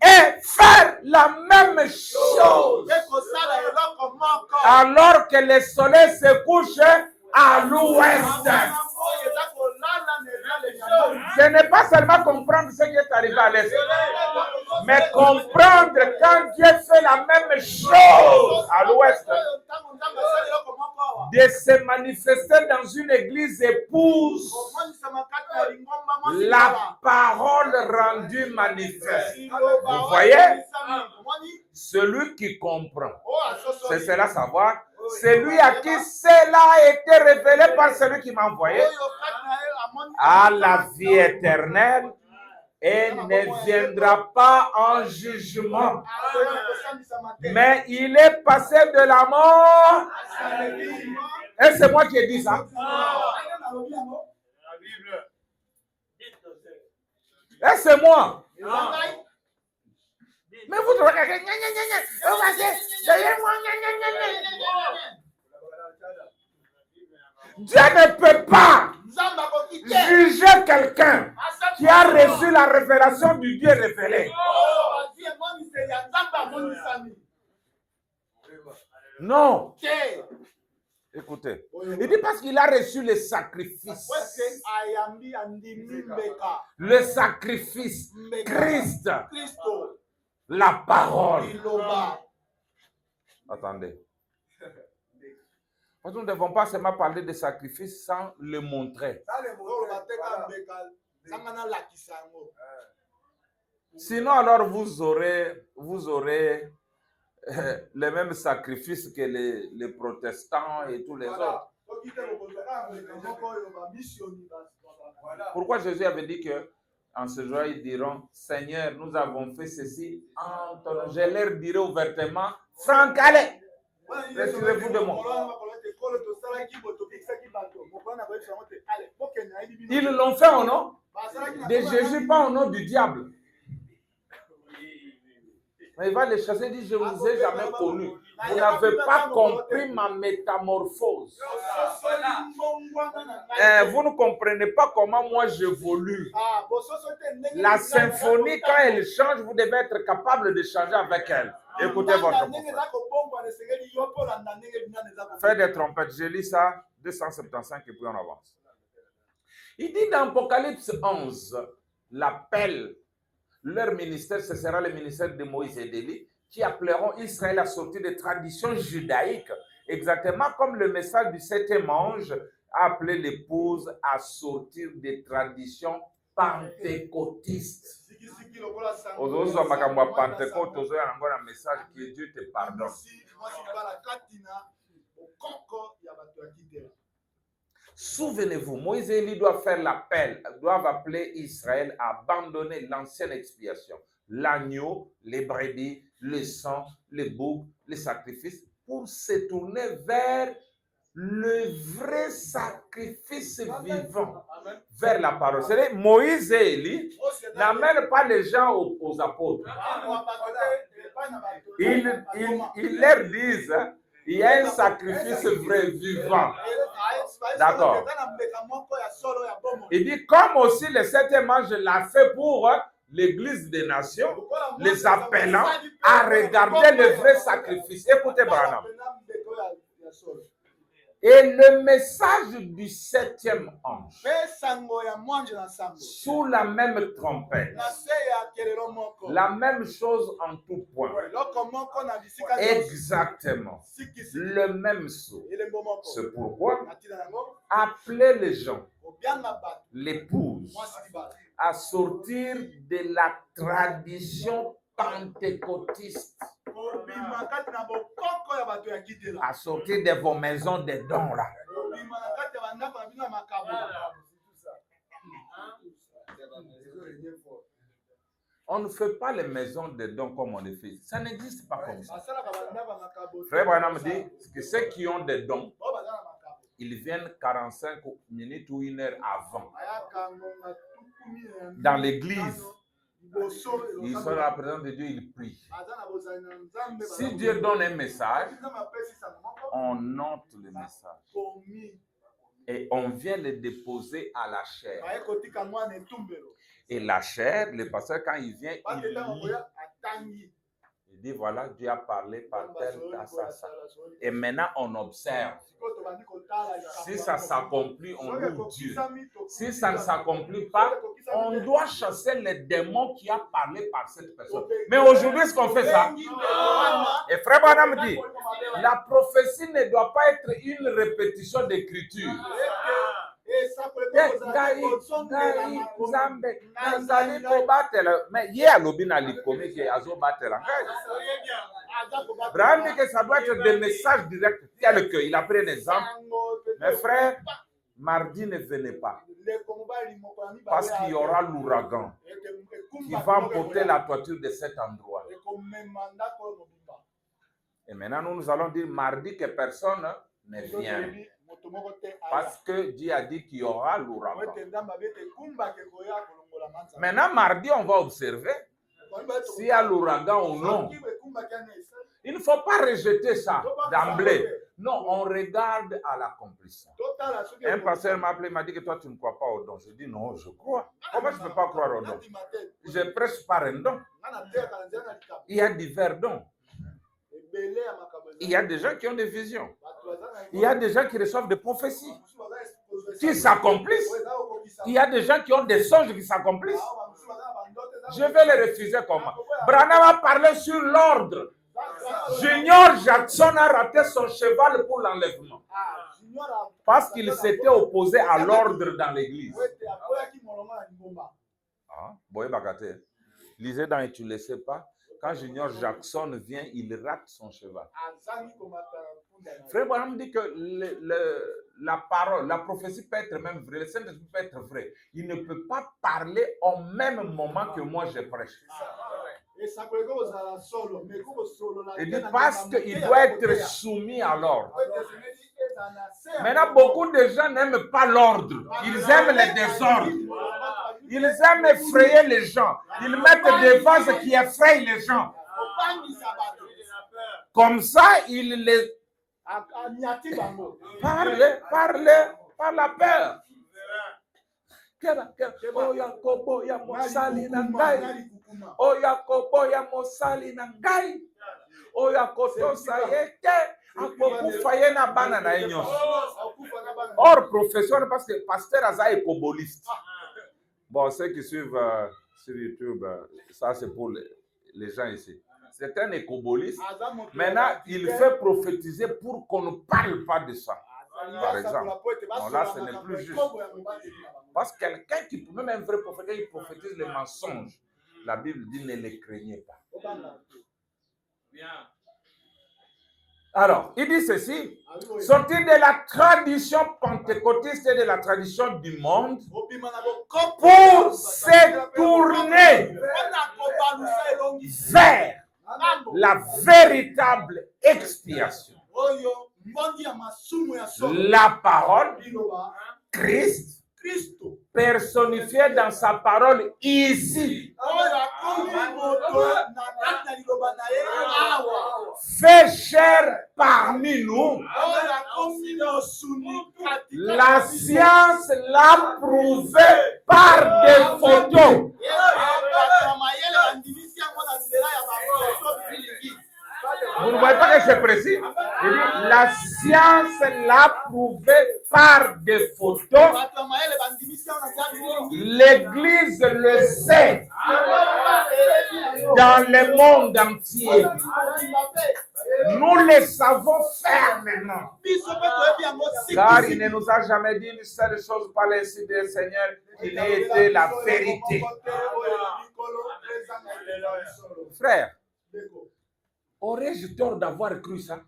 et faire la même chose alors que le soleil se couche à l'ouest. Ce n'est pas seulement comprendre ce qui est arrivé à l'est, mais comprendre quand Dieu fait la même chose à l'ouest, de se manifester dans une église épouse, la parole rendue manifeste. Vous voyez, celui qui comprend, c'est cela savoir, celui à qui cela a été révélé par celui qui m'a envoyé, à la vie éternelle et ne viendra pas en jugement. Mais il est passé de la mort. Et c'est moi qui ai dit ça. Et c'est moi. Mais vous regardez. Dieu ne peut pas juger quelqu'un qui a reçu la révélation du Dieu révélé. Non. Écoutez, il dit parce qu'il a reçu le sacrifice. Le sacrifice, Christ, la parole. Attendez. Nous ne devons pas seulement parler de sacrifice sans le montrer. Sinon, alors vous aurez les mêmes sacrifices que les protestants et tous les autres. Pourquoi Jésus avait dit que en ce jour, ils diront, Seigneur, nous avons fait ceci en ton nom. Je leur dirai ouvertement, Franck, allez, retirez-vous de moi. Ils l'ont fait au nom de Jésus, pas au nom du diable. Mais il va les chasser et dit, je ne vous ai jamais connu. Vous n'avez pas compris ma métamorphose. Vous ne comprenez pas comment moi j'évolue. La symphonie, quand elle change, vous devez être capable de changer avec elle. Écoutez votre prophète. Faites des trompettes. Je lis ça, 275, et puis on avance. Il dit dans Apocalypse 11, l'appel, leur ministère, ce sera le ministère de Moïse et d'Élie, qui appelleront Israël à sortir des traditions judaïques, exactement comme le message du septième ange a appelé l'épouse à sortir des traditions pentecôtistes. Aujourd'hui, on a Pentecôte, aujourd'hui, on a un message que Dieu te pardonne. Souvenez-vous, Moïse et Élie doivent faire l'appel, doivent appeler Israël à abandonner l'ancienne expiation, l'agneau, les brebis, le sang, les boucs, les sacrifices, pour se tourner vers le vrai sacrifice vivant vers la parole. C'est-à-dire, Moïse et Élie n'amènent pas les gens aux apôtres. Ils leur disent, il y a un sacrifice vrai vivant. D'accord. Il dit, comme aussi le septième ange l'a fait pour l'Église des Nations, les appelant à regarder le vrai sacrifice. Écoutez, Branham. Et le message du septième ange, sous la même trompette, la même chose en tout point, exactement, le même sceau. C'est pourquoi appeler les gens, l'épouse, à sortir de la tradition pentecôtiste, à sortir de vos maisons de dons là. On ne fait pas les maisons de dons comme on les fait. Ça n'existe pas comme ça. Frère Branham dit que ceux qui ont des dons, ils viennent 45 minutes ou 1 heure avant. Dans l'église, ils sont la présence de Dieu, ils prient. Si Dieu donne un message, on note le message. Et on vient le déposer à la chair. Et la chair, le pasteur, quand il vient, il lit. Il dit, voilà, Dieu a parlé par tel, ça. Et maintenant, on observe. Si ça s'accomplit, on loue Dieu. Si ça ne s'accomplit pas, on doit chasser les démons qui a parlé par cette personne. Mais aujourd'hui, est-ce qu'on fait ça? Et Frère Branham dit, la prophétie ne doit pas être une répétition d'écriture. Mais hier, l'obina l'ikomi qui a zobaté la. Branham dit que ça doit être des messages directs. Tel que, il a pris un exemple. Mes frères, mardi ne venez pas. Parce qu'il y aura l'ouragan qui va emporter la toiture de cet endroit. Et maintenant, nous allons dire mardi que personne ne vient. Parce que Dieu a dit qu'il y aura l'ouragan. Maintenant, mardi, on va observer s'il y a l'ouragan ou non. Il ne faut pas rejeter ça d'emblée. Non, on regarde à l'accomplissement. Un pasteur m'a appelé, m'a dit que toi, tu ne crois pas au don. Je dis non, je crois. Comment je ne peux pas croire au don? Je prêche par un don. Il y a divers dons. Il y a des gens qui ont des visions. Il y a des gens qui reçoivent des prophéties qui s'accomplissent. Il y a des gens qui ont des songes qui s'accomplissent. Je vais les refuser comment? Branham a parlé sur l'ordre. Junior Jackson a raté son cheval pour l'enlèvement. Parce qu'il s'était opposé à l'ordre dans l'église. Lisez dans et tu ne le sais pas. Quand Junior Jackson vient, il rate son cheval. Frère Branham dit que la parole, la prophétie peut être même vraie, le Saint-Esprit peut être vrai. Il ne peut pas parler au même moment que moi je prêche. Il dit parce qu'il doit être soumis à l'ordre. Maintenant, beaucoup de gens n'aiment pas l'ordre. Ils aiment le désordre. Ils aiment effrayer les gens. Ils mettent des vases qui effrayent les gens. Comme ça, ils les parlent par la peur. Or, professeur, parce que pasteur Aza est coboliste. Bon, ceux qui suivent sur YouTube, ça c'est pour les gens ici. C'est un écoboliste. Maintenant, il fait prophétiser pour qu'on ne parle pas de ça. Par exemple. Non, là, ce n'est plus juste. Parce que quelqu'un qui peut, même un vrai prophète, il prophétise les mensonges. La Bible dit ne les craignez pas. Alors, il dit ceci, sortir de la tradition pentecôtiste et de la tradition du monde pour se tourner vers la véritable expiation. La parole, Christ, personnifié dans sa parole ici, fait chair parmi nous. La science l'a prouvé par des photos. Vous ne voyez pas que c'est précis? Il dit, la science l'a prouvé par des photos. L'Église le sait dans le monde entier. Nous le savons fermement. Car il ne nous a jamais dit une seule chose par l'insi du Seigneur qui n'ait été la vérité. Frère, aurais-je tort d'avoir cru ça?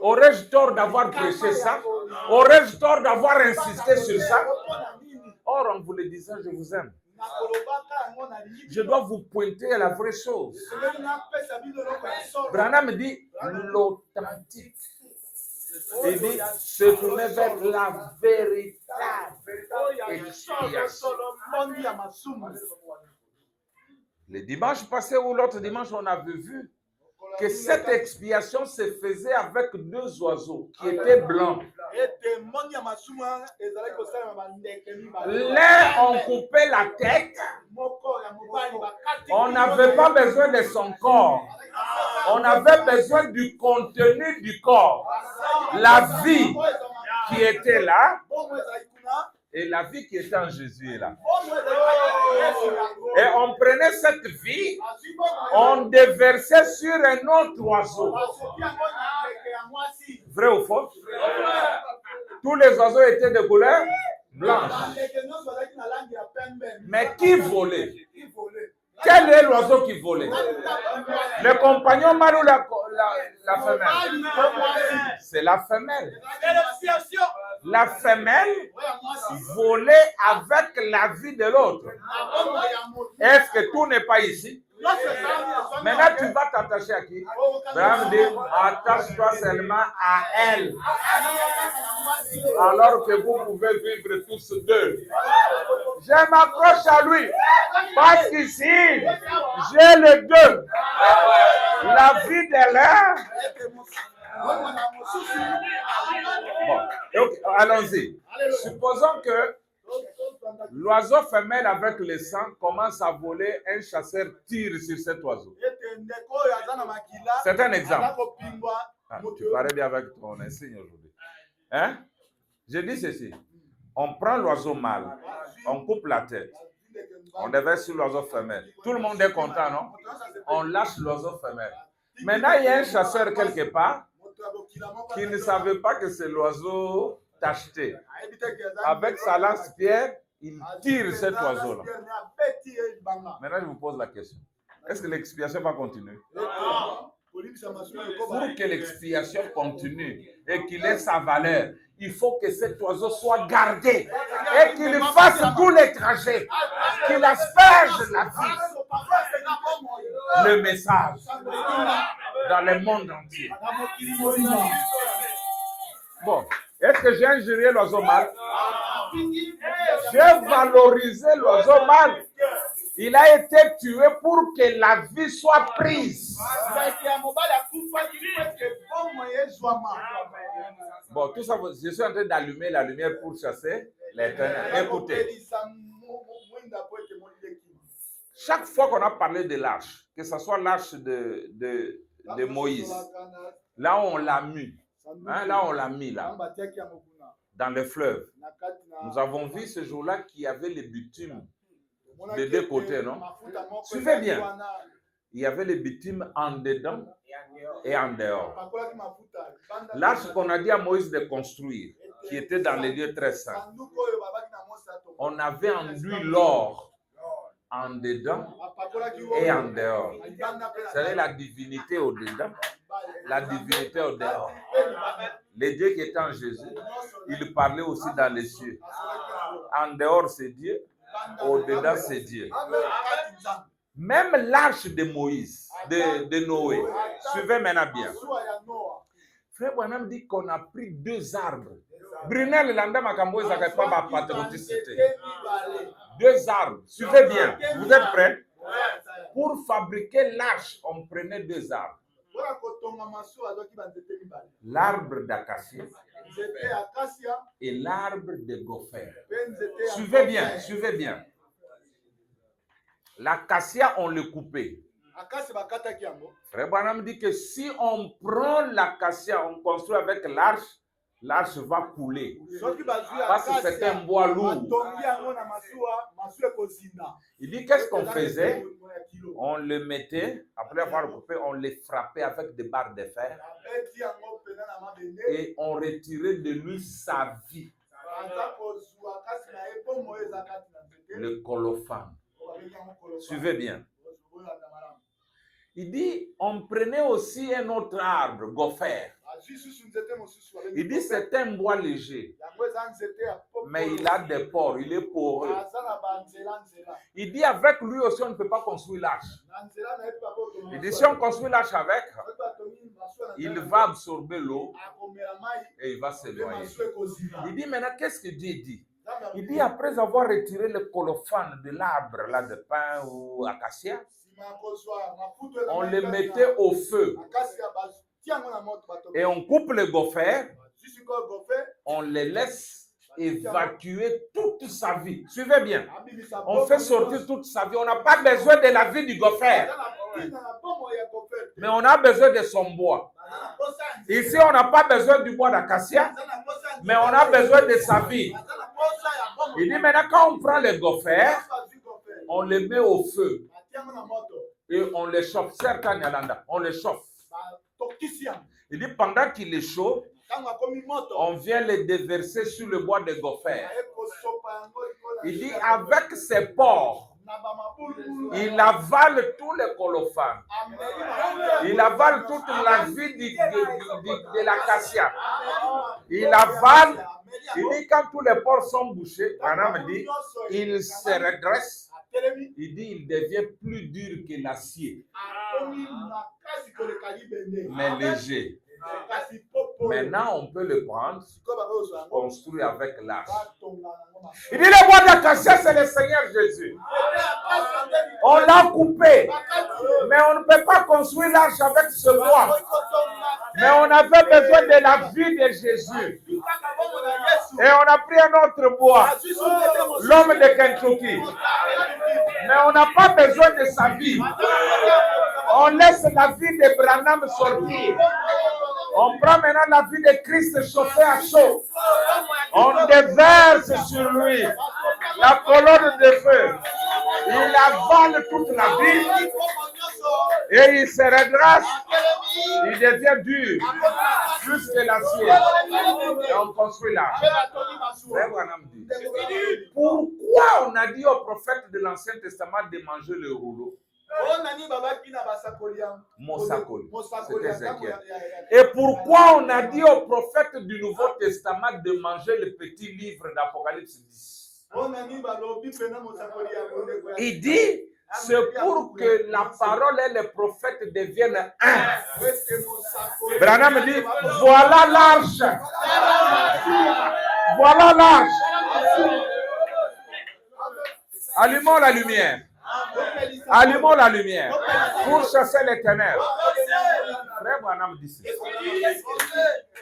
Aurais-je tort d'avoir prêché ça? Aurais-je tort d'avoir insisté sur ça? Or, en vous le disant, je vous aime. Je dois vous pointer à la vraie chose. Branham dit l'authentique. Il dit se tourner vers la véritable expiation. Le dimanche passé ou l'autre dimanche, on avait vu que cette expiation se faisait avec deux oiseaux qui étaient blancs. L'un, on coupait la tête. On n'avait pas besoin de son corps. On avait besoin du contenu du corps. La vie qui était là et la vie qui était en Jésus est là. Et on prenait cette vie, on déversait sur un autre oiseau. Vrai ou faux? Tous les oiseaux étaient de couleur blanche. Mais qui volait? Quel est l'oiseau qui volait? Le compagnon mâle ou la femelle? C'est la femelle. La femelle volait avec la vie de l'autre. Est-ce que tout n'est pas ici? Maintenant, tu vas t'attacher à qui? Abraham dit, attache-toi seulement à elle. Alors que vous pouvez vivre tous deux. Je m'accroche à lui. Parce qu'ici, j'ai les deux. La vie de l'un. Bon, allons-y. Supposons que l'oiseau femelle avec le sang commence à voler, un chasseur tire sur cet oiseau. C'est un exemple. Ah, tu parais bien avec ton insigne aujourd'hui. Hein? Je dis ceci. On prend l'oiseau mâle, on coupe la tête, on déverse sur l'oiseau femelle. Tout le monde est content, non? On lâche l'oiseau femelle. Maintenant, il y a un chasseur quelque part qui ne savait pas que c'est l'oiseau tacheté. Avec sa lance-pierre, il tire cet oiseau-là. Maintenant, je vous pose la question. Est-ce que l'expiation va continuer? Pour que l'expiation continue et qu'il ait sa valeur, il faut que cet oiseau soit gardé et qu'il fasse tous les trajets, qu'il asperge la vie, le message dans le monde entier. Bon, est-ce que j'ai injurié l'oiseau mâle? J'ai valorisé l'oiseau mâle. Il a été tué pour que la vie soit prise. Bon, tout ça, je suis en train d'allumer la lumière pour chasser l'Éternel. Écoutez. Chaque fois qu'on a parlé de l'arche, que ce soit l'arche de Moïse, là où on l'a mis, hein, là on l'a mis là, dans le fleuve, nous avons vu ce jour-là qu'il y avait les bitumes de deux côtés, non? Suivez bien. Il y avait les bitumes en dedans et en dehors. L'arche qu'on a dit à Moïse de construire, qui était dans les lieux très saints, on avait enduit l'or en dedans et en dehors. C'est la divinité au dedans, la divinité au dehors. Les dieux qui étaient en Jésus, il parlait aussi dans les cieux. En dehors, c'est Dieu. Au-dedans, c'est Dieu. Même l'arche de Moïse, de Noé, suivez maintenant bien. Frère Branham dit qu'on a pris 2 arbres. Brunel Landa Makambo, ils n'avaient pas ma patrioticité. 2 arbres. Suivez bien. Vous êtes prêts? Pour fabriquer l'arche, on prenait 2 arbres. L'arbre d'acacia et l'arbre de gopher. Suivez bien, suivez bien. L'acacia, on le coupait. Frère Branham dit que si on prend l'acacia, on construit avec l'arche, l'arche va couler. Parce que c'est un bois lourd. Il dit qu'est-ce qu'on faisait? On le mettait, après avoir coupé, on les frappait avec des barres de fer. Et on retirait de lui sa vie. Le colophane. Suivez bien. Il dit, on prenait aussi un autre arbre, gopher. Il dit, c'est un bois léger. Mais il a des pores, il est poreux. Il dit, avec lui aussi, on ne peut pas construire l'arche. Il dit, si on construit l'arche avec, il va absorber l'eau et il va se noyer. Il dit, maintenant, qu'est-ce que Dieu dit? Il dit, après avoir retiré le colophane de l'arbre là, de pin ou acacia, on le mettait au feu. Et on coupe le gopher, on le laisse évacuer toute sa vie. Suivez bien. On fait sortir toute sa vie. On n'a pas besoin de la vie du gopher, mais on a besoin de son bois. Ici, on n'a pas besoin du bois d'acacia, mais on a besoin de sa vie. Il dit maintenant, quand on prend le gopher, on le met au feu et on le chauffe. On le chauffe. Il dit pendant qu'il est chaud, on vient le déverser sur le bois de gopher. Il dit avec ses pores, il avale tout le colophane. Il avale toute la vie de l'acacia. Il avale. Il dit quand tous les pores sont bouchés, Branham dit, il se redresse. Il dit il devient plus dur que l'acier, mais léger. Maintenant, on peut le prendre, construire avec l'arche. Il dit le bois d'acacia, c'est le Seigneur Jésus. On l'a coupé, mais on ne peut pas construire l'arche avec ce bois. Mais on avait besoin de la vie de Jésus. Et on a pris un autre bois, l'homme de Kentucky. Mais on n'a pas besoin de sa vie. On laisse la vie de Branham sortir. On prend maintenant la vie de Christ chauffée à chaud. On déverse sur lui la colonne de feu. Il avale toute la vie et il se redresse. Il devient dur, plus que l'acier. Et on construit là. Pourquoi on a dit au prophète de l'Ancien Testament de manger le rouleau? C'était Ézéchiel. Et pourquoi on a dit au prophète du Nouveau Testament de manger le petit livre d'Apocalypse 10? Il dit, c'est pour que la parole et le prophète deviennent un. Branham dit, voilà l'arche. Voilà l'arche. Allumons la lumière. Allumons la lumière pour chasser les ténèbres. Frère Branham dit ceci.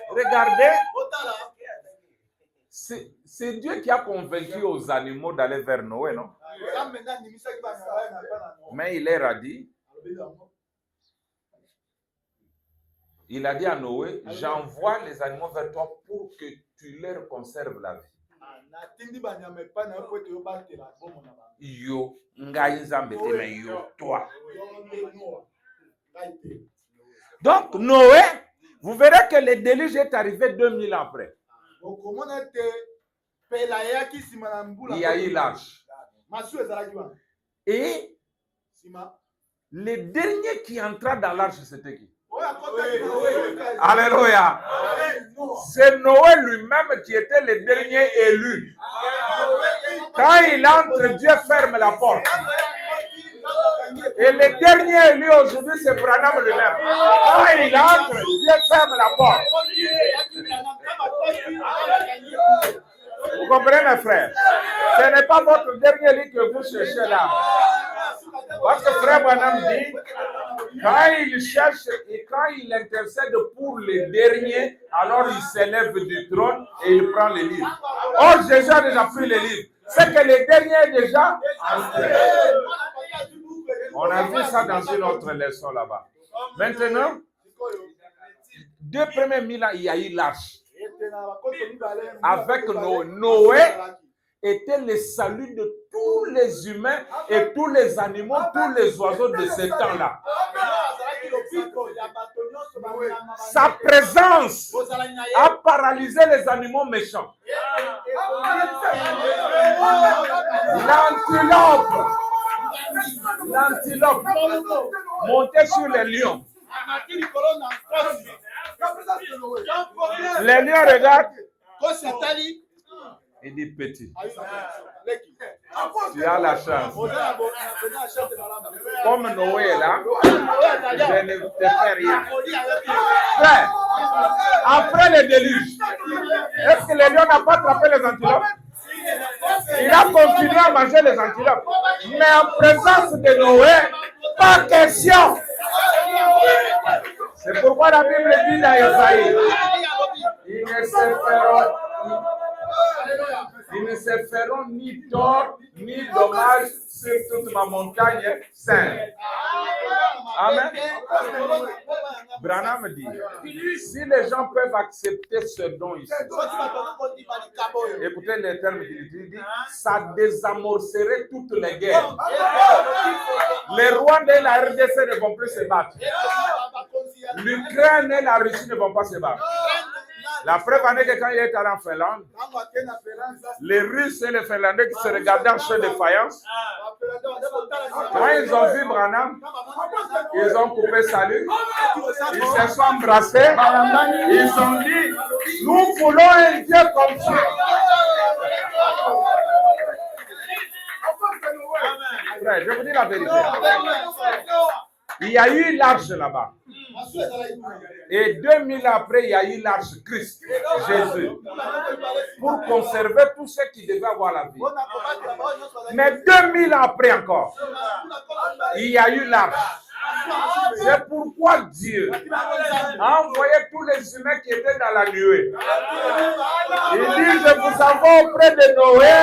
Regardez, c'est Dieu qui a convaincu aux animaux d'aller vers Noé, non? Mais il leur a dit, il a dit à Noé, j'envoie les animaux vers toi pour que tu leur conserves la vie. Yo, yo, toi. Donc, Noé, vous verrez que le déluge est arrivé 2000 ans après. Il y a eu l'arche. Et le dernier qui entra dans l'arche, c'était qui? Alléluia. C'est Noé lui-même qui était le dernier élu. Quand il entre, Dieu ferme la porte. Et le dernier élu aujourd'hui, c'est Branham lui-même. Quand il entre, Dieu ferme la porte. Vous comprenez, mes frères? Ce n'est pas votre dernier élu que vous cherchez là. Parce que frère Branham dit, quand il cherche et quand il intercède pour les derniers, alors il s'élève du trône et il prend les livres. Or, Jésus a déjà pris les livres. C'est que les derniers déjà. On a vu ça dans une autre leçon là-bas. Maintenant, 2 premiers 1000 ans, il y a eu l'arche. Avec Noé était le salut de tous les humains et tous les animaux, tous les oiseaux de ce temps-là. Sa présence a paralysé les animaux méchants. L'antilope montait sur les lions. Les lions regardent. Il dit petit. Tu as la chance. Comme Noé est là, je ne te fais rien. Frère, après le déluge, est-ce que les lions n'ont pas attrapé les antilopes? Il a continué à manger les antilopes. Mais en présence de Noé, pas question. C'est pourquoi la Bible dit dans Isaïe, ils ne se feront ni tort ni dommage sur toute ma montagne sainte. Amen. Branham dit, si les gens peuvent accepter ce don ici, écoutez les termes qu'il dit, ça désamorcerait toutes les guerres. Les rois de la RDC ne vont plus se battre. L'Ukraine et la Russie ne vont pas se battre. La preuve en est que quand il est allé en Finlande, les Russes et les Finlandais qui se regardaient en chef de faïence, quand ils ont vu Branham, ils ont coupé salut, ils se sont embrassés, ils ont dit, nous voulons un Dieu comme ça. Frère, je vous dis la vérité. Il y a eu l'arche là-bas. Et 2000 ans après, il y a eu l'arche Christ, Jésus, pour conserver tout ce qui devait avoir la vie. Mais 2000 ans après encore, il y a eu l'arche. C'est pourquoi Dieu a envoyé tous les humains qui étaient dans la nuée. Il dit, je vous envoie auprès de Noé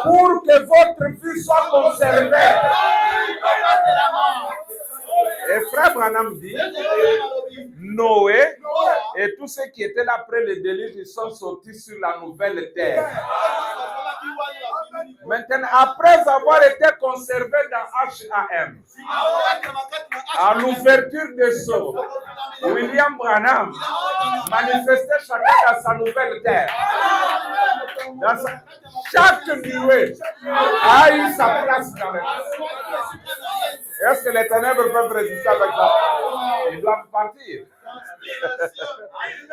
pour que votre vie soit conservée. Et frère Branham dit, Noé et tous ceux qui étaient là après le déluge, ils sont sortis sur la nouvelle terre. Maintenant, après avoir été conservés dans HAM, à l'ouverture des sceaux, William Branham manifestait chacun dans sa nouvelle terre. Chaque nuée a eu sa place dans le monde. Est-ce que les ténèbres peuvent résister avec ça? Ils doivent partir.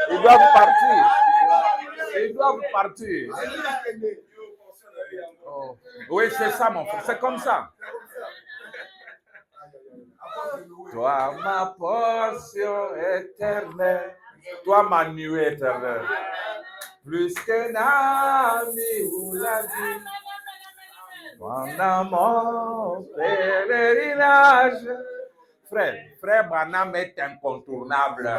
Ils doivent partir. Ils doivent partir. Oh. Oui, c'est ça, mon frère. C'est comme ça. Toi, ma portion éternelle. Toi, ma nuée éternelle. Plus qu'un ami vous l'a dit. Pendant mon pèlerinage. Frère Branham est incontournable.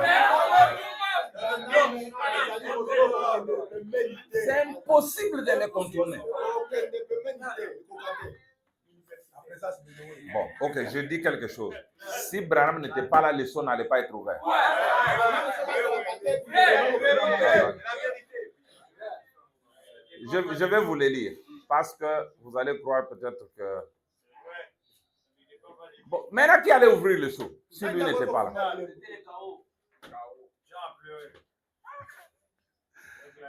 C'est impossible de le contourner. Bon, ok, je dis quelque chose. Si Branham n'était pas là, le son n'allait pas être ouvert. Je vais vous le lire. Parce que vous allez croire peut-être que... Bon, maintenant qui allait ouvrir le seau, si lui n'était pas là?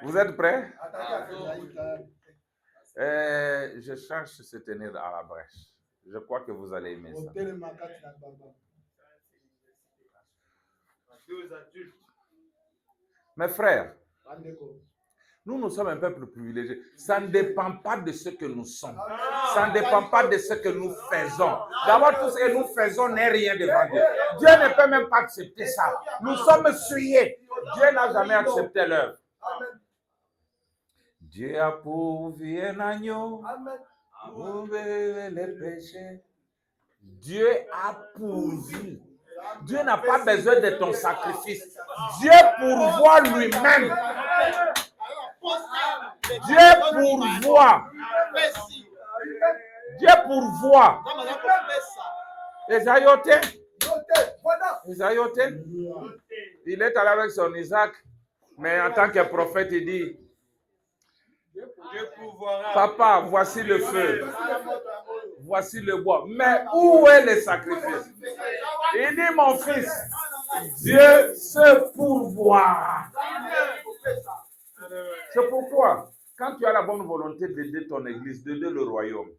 Vous êtes prêts? Je cherche se tenir à la brèche. Je crois que vous allez aimer ça. Mes frères, Nous sommes un peuple privilégié. Ça ne dépend pas de ce que nous sommes. Ça ne dépend pas de ce que nous faisons. D'abord, tout ce que nous faisons n'est rien devant Dieu. Dieu ne peut même pas accepter ça. Nous sommes souillés. Dieu n'a jamais accepté l'œuvre. Dieu a pourvu un agneau pour les péchés. Dieu a pourvu. Dieu n'a pas besoin de ton sacrifice. Dieu pourvoit lui-même. Dieu pourvoit. Dieu pourvoit. Esaïoté. Esaïoté. Il est allé avec son Isaac, mais en tant que prophète, il dit, papa, voici le feu. Voici le bois. Mais où est le sacrifice? Il dit, mon fils, Dieu se pourvoit. C'est pourquoi, quand tu as la bonne volonté d'aider ton église, d'aider le royaume,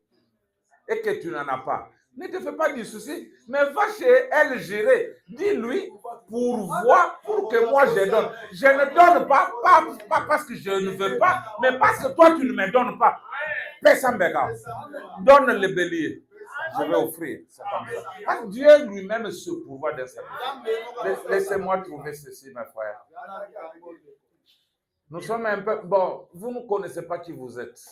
et que tu n'en as pas, ne te fais pas du souci, mais va chez elle gérer. Dis-lui, pourvois pour que moi je donne. Je ne donne pas, pas parce que je ne veux pas, mais parce que toi tu ne me donnes pas. Pessambega, donne le bélier. Je vais offrir. C'est comme ça. Parce que Dieu lui-même se pourvoit de sa vie. Laissez-moi trouver ceci, mes frères. Nous sommes un peu... Bon, vous ne connaissez pas qui vous êtes.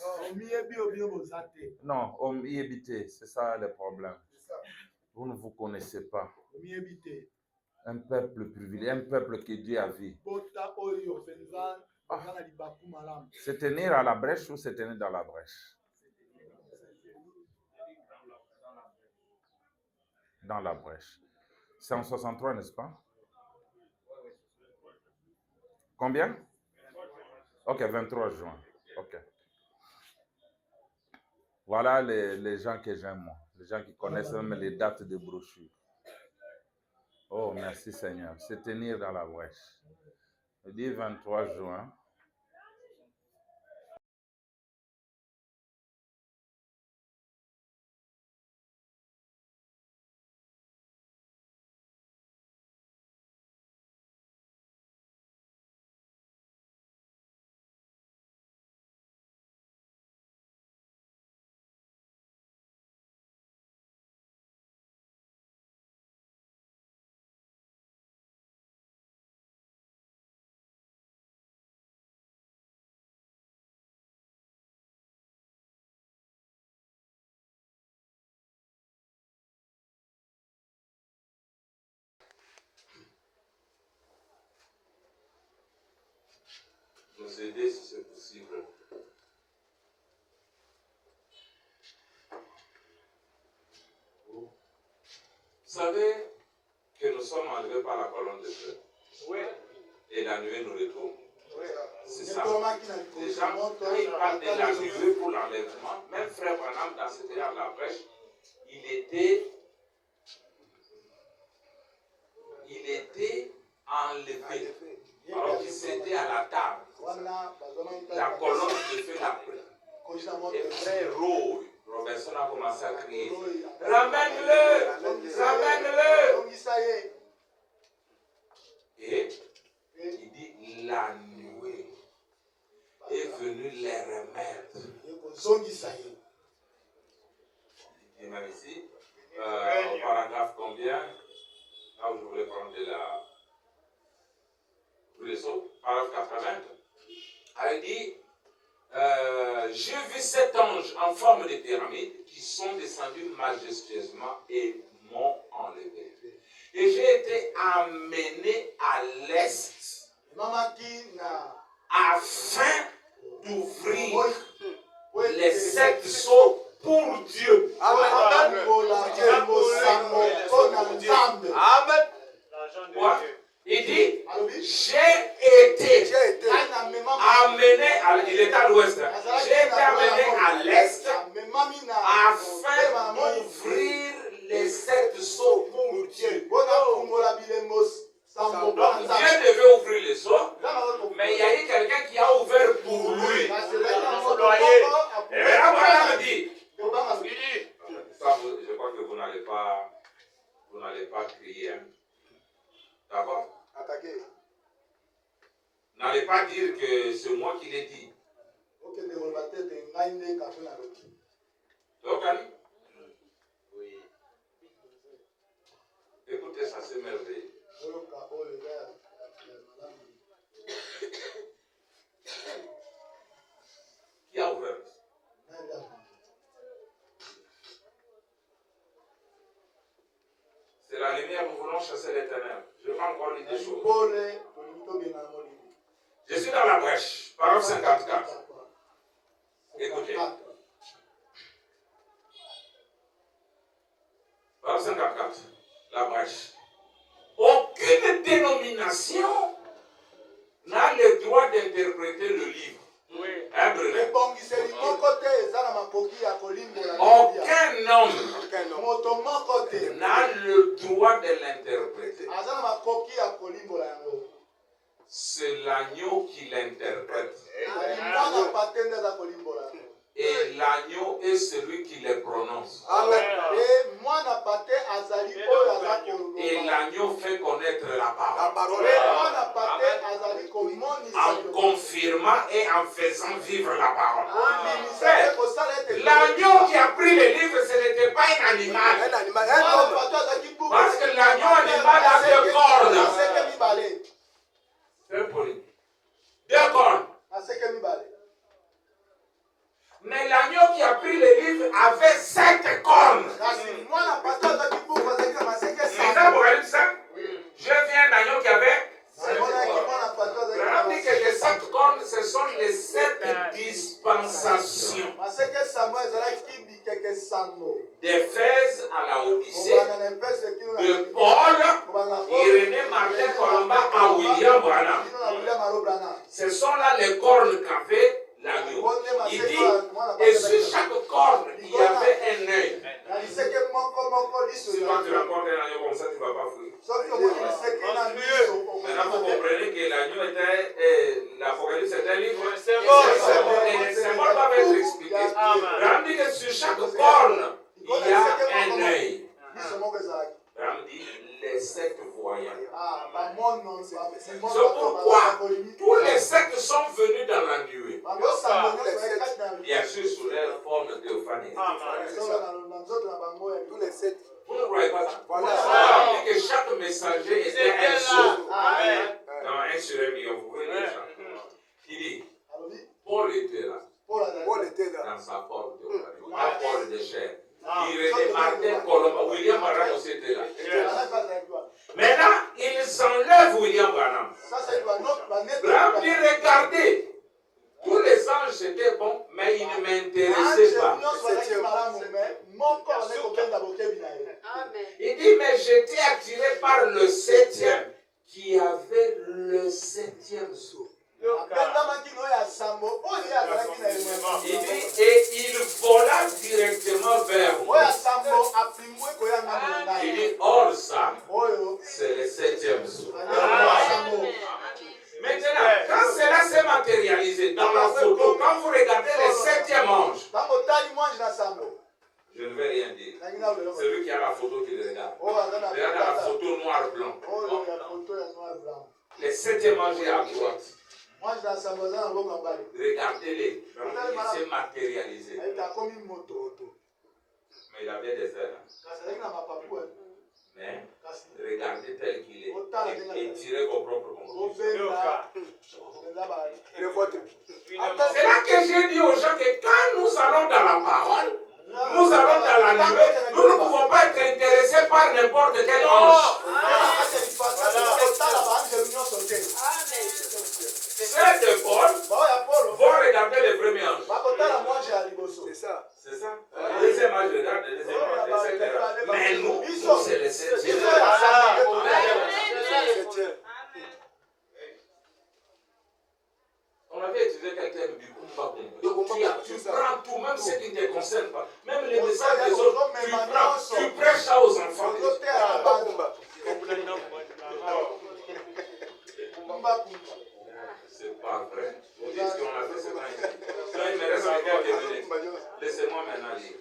Non, Omiébité, c'est ça le problème. Vous ne vous connaissez pas. Un peuple privilégié, un peuple que Dieu a vu. Ah. C'est tenir à la brèche ou c'est tenir dans la brèche? Dans la brèche. C'est en 63, n'est-ce pas? Combien? Ok, 23 juin. Ok. Voilà les gens que j'aime, moi. Les gens qui connaissent même les dates de brochures. Oh, merci Seigneur. C'est tenir dans la brèche. Je dis 23 juin. Nous aider si c'est possible. Vous savez que nous sommes enlevés par la colonne de feu. Oui. Et la nuée nous retrouve. Oui. C'est ça. Les gens, quand ils parlent de la nuée pour l'enlèvement, même Frère Branham, dans cette ère de la brèche, il était enlevé. Alors qu'il s'était à la table. La colonne de feu l'a pris. Et Frère Robinson a commencé à crier. Ramène-le! Ramène-le! Et il dit, la nuée est venue les remettre. Et même ici, au paragraphe combien? Là où je voulais prendre de la... Paragraphe 80. Elle dit, j'ai vu cet ange en forme de pyramide qui sont descendus majestueusement et m'ont enlevé. Et j'ai été amené à l'est afin d'ouvrir les 7 sceaux pour Dieu. Amen. Amen. Quoi? Il dit, j'ai été amené, il est à l'ouest, j'ai été amené à l'est afin d'ouvrir les 7 sceaux pour Dieu. Donc Dieu devait ouvrir les sceaux, mais il y a eu quelqu'un qui a ouvert pour lui. Et maintenant, voilà me dit, ça, je crois que vous n'allez pas crier. Hein. D'accord? N'allez pas dire que c'est moi qui l'ai dit. Locali? Oui. Écoutez ça, c'est merveilleux. Qui a ouvert? C'est la lumière, nous voulons chasser les ténèbres. Je n'ai pas encore dit des choses. Je suis dans la brèche, parole 54. Écoutez. Parole 54, la brèche. Aucune dénomination n'a le droit d'interpréter le livre. Oui. Hein, Brunet? Aucun homme n'a le droit de l'interpréter. C'est l'agneau qui l'interprète. Et l'agneau est celui qui les prononce. Et l'agneau fait connaître la parole. En confirmant et en faisant vivre la parole. L'agneau qui a pris le livre, ce n'était pas un animal. Parce que l'agneau animal a deux cornes. C'est poli. Deux cornes. Mais l'agneau qui a pris le livre avait 7 cornes. C'est ça pour elle, ça? Je viens d'un agneau qui avait 7 cornes. On dit que les 7 cornes, ce sont les 7 dispensations. D'Éphèse à la Odyssée, de Paul, Irénée, Martin, Colomba à William Branham. Ce sont là les cornes qu'avait l'agneau. Il dit, et sur chaque corne, il y avait un œil. Si toi tu rencontres un agneau comme ça, tu ne vas pas fuir. Maintenant, vous comprenez que l'agneau était, l'Apocalypse était un livre. Et les symboles doivent être expliqués. Ram dit que sur chaque corne, il y a un œil. Ram dit les 7 voyants. C'est pourquoi tous les 7 sont venus dans la nuée. Bien sûr, sous leur forme théophanique. Tous les 7. Vous ne croyez pas ça? Ram dit que chaque messager était un sceau. Dans un sur un million, vous voyez déjà. Il dit, Paul était là. Dans sa forme théophanique. Pas Paul de chair. Irénée, Martin, Colomba, William Branham aussi était là. Maintenant, ils enlèvent William Branham. Branham dit, regardez, tous les anges c'était bon, mais ils ne m'intéressaient pas. Il dit, mais j'étais attiré par le 7e qui avait le 7e sceau. Il dit, et il vola directement vers moi. Il dit, or ça, c'est le 7e sceau. Maintenant, quand cela s'est matérialisé dans la photo, quand vous regardez le 7e ange, je ne vais rien dire. Celui qui a la photo qui le regarde. Regarde la photo noir-blanc. Le 7e ange est à droite. Regardez-les. Il s'est matérialisé. Mais il avait des ailes. Mais regardez tel qu'il est. Et tirez vos propres conclusions. C'est là que j'ai dit aux gens que quand nous allons dans la parole, nous allons dans la nuée, nous ne pouvons pas être intéressés par n'importe quel ange. C'est de Paul vont regarder les premiers anges. C'est ça. C'est ça. Le deuxième ange regarde le deuxième ange, etc. Mais nous, c'est le 7e. On avait étudié quelqu'un du Kumba Kumba. Tu prends tout, même ce qui ne te concerne pas. Même les messages des autres, tu prends, tu prêches ça aux enfants. C'est pas vrai. Vous dites qu'on a fait, c'est pas ici. Ça, il me reste quelques minutes. Laissez-moi maintenant lire.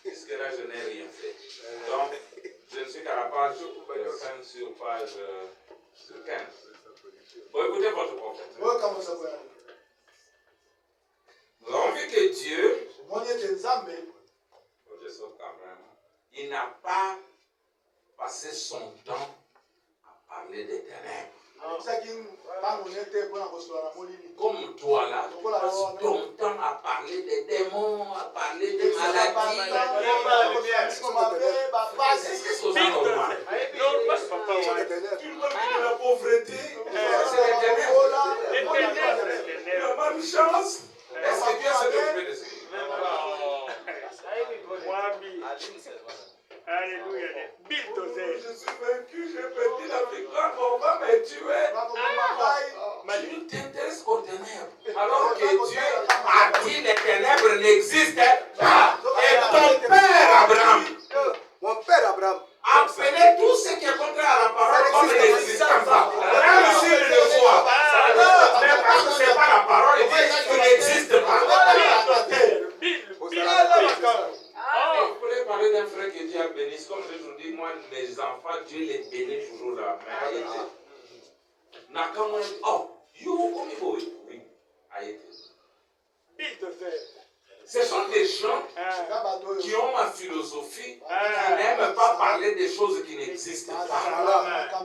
Puisque là, je n'ai rien fait. Donc, je ne suis qu'à la page 5 sur page 15. Bon, écoutez votre prophète. il n'a pas passé son temps à parler des ténèbres. Comme toi là, tu passes ton temps à parler des démons, à parler des maladies. C'est ça normal. Tu me parles de la pauvreté, c'est les ténèbres. La malchance. Est-ce que Dieu s'est occupé de ça? Alléluia. Je suis vaincu, j'ai perdu la victoire, on va me tuer. Tu t'intéresses aux ténèbres. Alors que Dieu a dit les ténèbres n'existent pas. Et ton père Abraham, Mon père Abraham, appelait tout ce qui est contraire à la parole comme n'existant pas. Même s'il le voit. Mais parce que ce n'est pas la parole, il dit qu'il n'existe pas. Vous voulez parler d'un frère que Dieu a béni. Comme je vous dis, moi, mes enfants, Dieu les bénit toujours là. Mais Haïti. Nakamon dit, oh, you comme il faut. Oui, Haïti. Ce sont des gens qui ont ma philosophie, qui n'aiment pas parler des choses qui n'existent pas.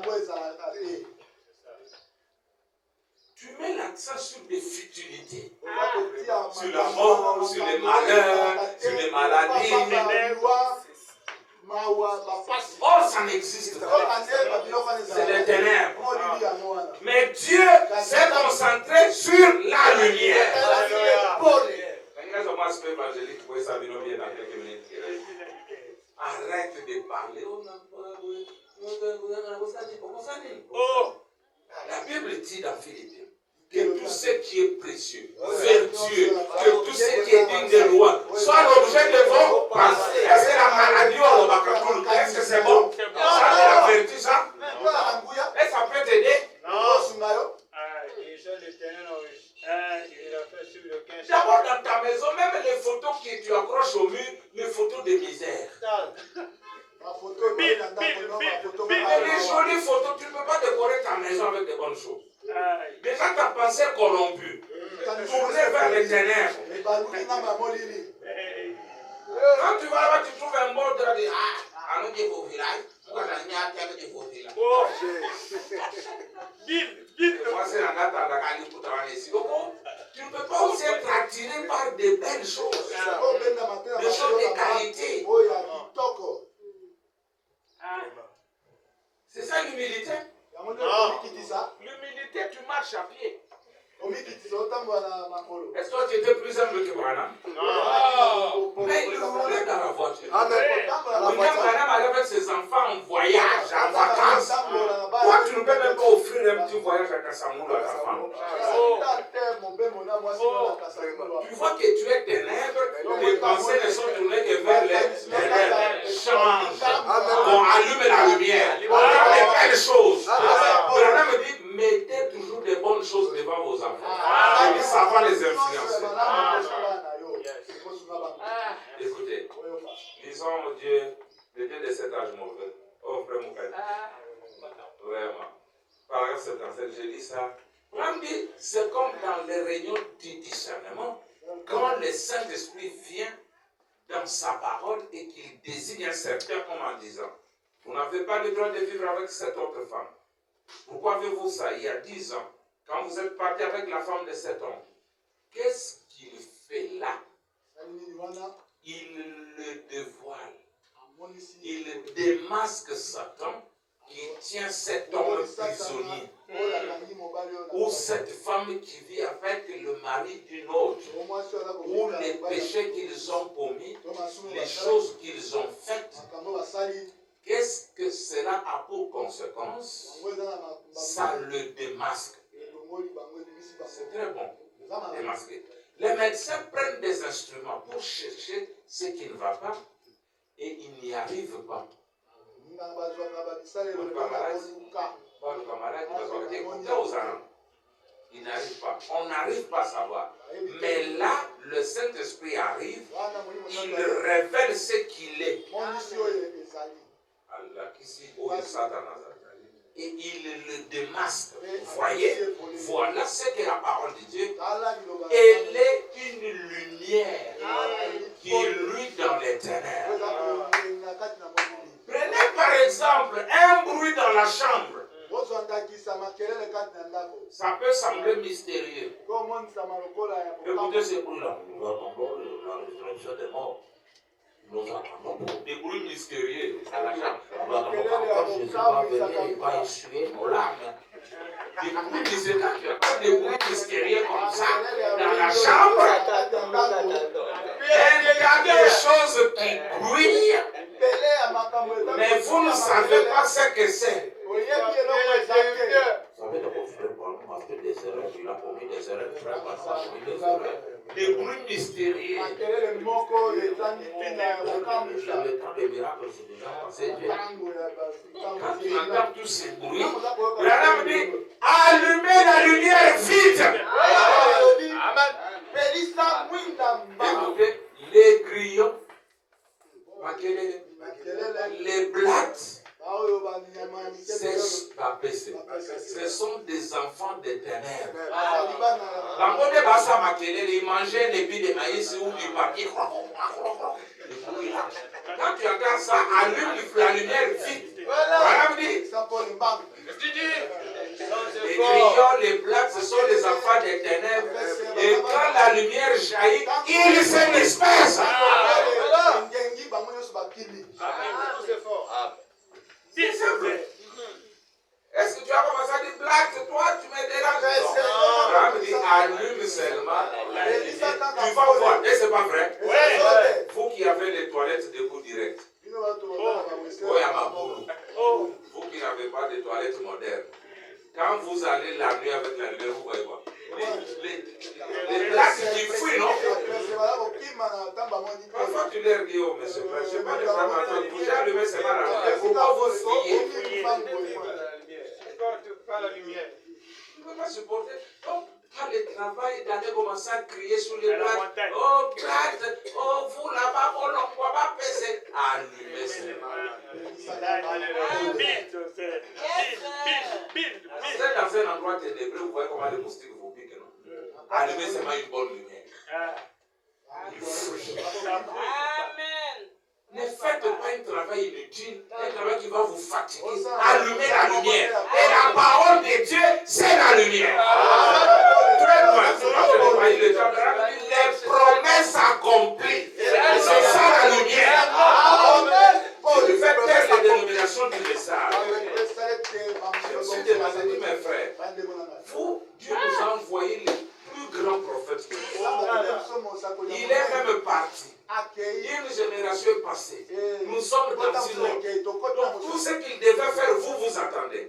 Tu mets l'accent sur des futilités, sur la mort, sur les malheurs, sur les maladies. Oh, ça n'existe pas. C'est les ténèbres. Mais Dieu s'est concentré sur la lumière. Évangélique, vous ça bien dans quelques minutes. Arrête de parler. La Bible dit dans Philippiens que tout ce qui est précieux, vertueux, que tout ce qui est digne de loi soit l'objet de vos pensées. Est-ce que la maladie ou le bacatoul, est-ce que c'est bon? Ça c'est la vertu, ça? Est-ce que ça peut t'aider? D'abord dans ta maison, même les photos que tu accroches au mur, les photos de misère. Mais les jolies photos, tu ne peux pas décorer ta maison avec de bonnes choses. Déjà ta pensée est corrompue. Tournez vers les ténèbres. Quand tu vas là-bas, tu trouves un mot de dire ah, on dit vos villages. Moi, je n'ai pas de vos villages. Moi, c'est la date à la Cali pour travailler ici. Tu ne peux pas aussi être attiré par de belles choses. Des choses de qualité. C'est ça l'humilité. L'humilité, tu marches à pied. Est-ce que tu étais plus humble que Branham? Non. Mais il roulait dans la voiture. William Branham allait avec ses enfants en voyage, en vacances. Toi, tu ne peux même pas offrir un petit voyage à Kassamoulou à ta femme. Tu vois que tu es ténèbres, tes pensées ne sont tournées que vers les ténèbres. Change. On allume la lumière. On regarde les belles choses. Branham dit, mettez toujours des bonnes choses devant vos enfants. Et ça va les influencer. Écoutez, lisons Dieu, le Dieu de cet âge mauvais. Oh, frère Moukadi. Vraiment. Paragraphe 77, j'ai dit ça. On dit, c'est comme dans les réunions du discernement, quand le Saint-Esprit vient dans sa parole et qu'il désigne un certain homme en disant, vous n'avez pas le droit de vivre avec cette autre femme. Pourquoi avez-vous ça? Il y a 10 ans, quand vous êtes parti avec la femme de cet homme, qu'est-ce qu'il fait là? Il le dévoile. Il démasque Satan qui tient cet homme prisonnier. Ou cette femme qui vit avec le mari d'une autre. Ou les péchés qu'ils ont commis, les choses qu'ils ont faites. Qu'est-ce que cela a pour conséquence? Ça le démasque. C'est très bon, démasquer. Les médecins prennent des instruments pour chercher ce qui ne va pas et ils n'y arrivent pas. Le camarade va écouter aux armes. Il n'arrive pas. On n'arrive pas à savoir. Mais là, le Saint-Esprit arrive, il révèle ce qu'il est. Et il le démasque. Voyez, voilà ce que la parole de Dieu. Elle est une lumière qui luit dans les ténèbres. semblait mystérieux. Écoutez ces bruits-là. Nous attendons la résurrection des morts. Nous attendons des bruits mystérieux à la chambre. Nous attendons quand Jésus va venir, il va essuyer nos larmes. Des bruits mystérieux, tu n'as pas des bruits mystérieux comme ça dans la chambre. Il y a des choses qui brillent, mais vous ne savez pas ce que c'est. Vous savez d'abord, frère, parce que des erreurs, il a commis des erreurs, frère, parce qu'il a commis des erreurs. Des bruits mystérieux. Le temps des miracles, c'est déjà passé. Quand tu entends tous ces bruits, Branham dit, allumez la lumière vite. Écoutez, les grillons, les blattes, ce sont des enfants des ténèbres. Ils mangeaient un épi de maïs ou du papier. Quand tu entends ça, allume la lumière vite. Voilà, les grillons, les blattes, ce sont les enfants des ténèbres. Et quand la lumière jaillit, ils se dispersent. C'est vrai. Est-ce que tu as commencé à dire blague, toi tu me déranges? Non, dit allume seulement. Tu vas voir, et c'est pas vrai. Vous qui avez les toilettes debout direct. Vous qui n'avez pas de toilettes modernes. Quand vous allez la nuit avec la lumière, vous voyez quoi? Les places qui fuient, non? Parfois tu leur dis, oh, monsieur, je ne sais pas de frère, j'ai allumé seulement la lumière. Pourquoi vous skiez? Pas la lumière. Tu ne peux pas supporter. Donc, quand le travail d'aller commencer à crier sur les plates, oh, plate, oh, vous là-bas, on ne voit pas passer. Allumez seulement. C'est dans un endroit ténébreux, vous voyez comment les moustiques vous piquent, non? Allumez seulement une bonne lumière. Amen. Ne faites pas un travail inutile, un travail qui va vous fatiguer. Allumez la lumière. Et la parole de Dieu, c'est la lumière. Très loin. Les promesses accomplies. C'est ça la lumière. Si tu fais taire les dénominations du message, je suis demandé, mes frères, vous, Dieu nous a envoyé les plus grands prophètes. Il est même parti. Une génération est passée. Nous sommes dans une autre. Donc tout ce qu'il devait faire, vous attendez.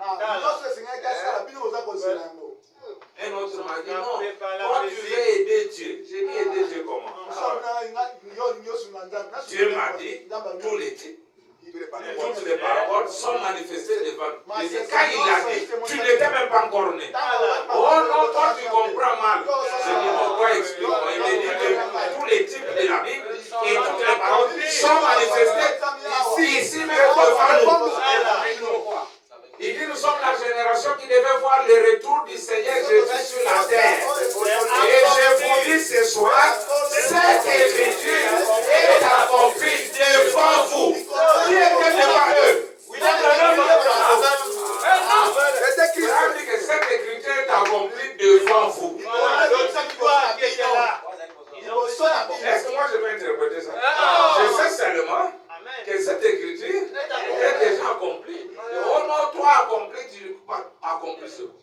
Un autre m'a dit, non, toi tu veux aider Dieu. J'ai dit aider Dieu comment? Dieu m'a dit, tous les types, toutes les paroles sont manifestées devant nous. Quand il a dit, tu n'étais même pas encore né. Oh non, toi tu comprends mal. Je dis, pourquoi explique-moi? Il m'a dit que tous les types de la Bible et toutes les paroles sont manifestées ici même devant nous. Il dit, nous sommes la génération qui devait voir le retour du Seigneur Jésus sur la terre. Et je vous dis ce soir, cette écriture est accomplie devant vous. Qui était devant eux? Ça dit que cette écriture est accomplie devant vous. Est-ce que moi je vais interpréter ça? Je sais seulement que cette écriture est déjà accomplie. Oh non, toi accompli, tu n'as pas accompli ce coup.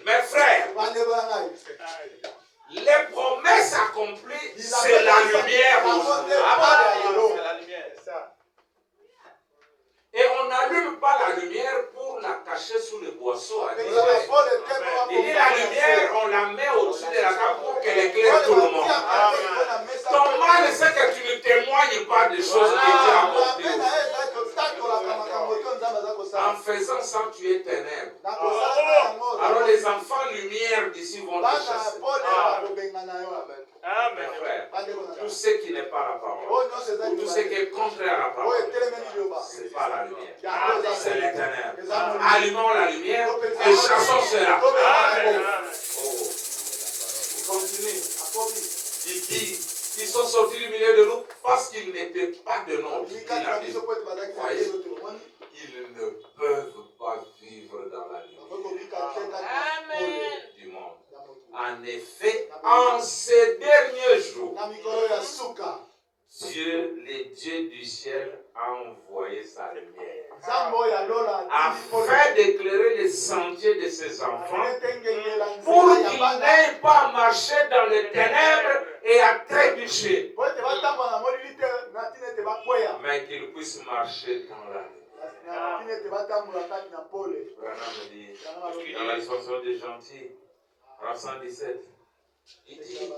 Mes frères, les promesses accomplies, c'est la lumière aujourd'hui. Et on n'allume pas la lumière pour la cacher sous le boisseau. Il dit la lumière, on la met au-dessus de la table pour qu'elle éclaire tout le monde. Ton mal, c'est que tu ne témoignes pas des choses que Dieu a accomplies. En faisant ça, tu es ténèbres. Alors les enfants lumière d'ici vont te chasser. Mes frères, tout ce qui n'est pas la parole, tout ce qui est contraire à la parole, ce n'est pas la lumière, c'est les ténèbres. Allumons la lumière et chassons cela. Il continue. Il dit, ils sont sortis du milieu de nous parce qu'ils n'étaient pas de nom. Voyez, ils ne peuvent pas vivre effet, en ces derniers jours, na mikolo ya suka Dieu, le Dieu du ciel, a envoyé sa lumière nzambe oyo alola afin d'éclairer les sentiers de ses enfants aletengengela pour nzela ya qu'ils bana n'aient pas à marcher dans les ténèbres et à trébucher, po ete batambola na molili te na ntina ete bakweya mais qu'ils puissent marcher dans la lumière. na ntina ete batambola kati na pole Branham dit, dans la chanson des gentils, en 117, il dit,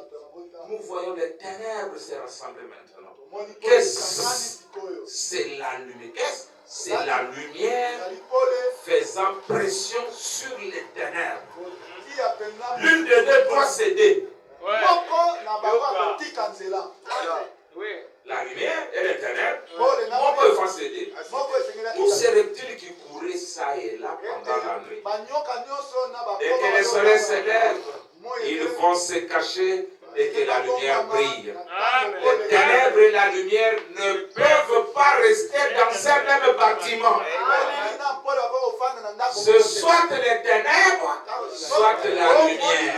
nous voyons les ténèbres se rassembler maintenant. Qu'est-ce que c'est la lumière? Qu'est-ce que c'est la lumière faisant pression sur les ténèbres? L'une des deux doit céder. moko na bango akotika nzela La lumière et les ténèbres, moko il faut céder. moko esengeli Où serait-il qui courait ça et là pendant la nuit? banyoka nyonso na Dès que le soleil se lève, ils vont se cacher et que la lumière brille. Les ténèbres et la lumière ne peuvent pas rester dans un même bâtiment. Ce soit les ténèbres, soit la lumière.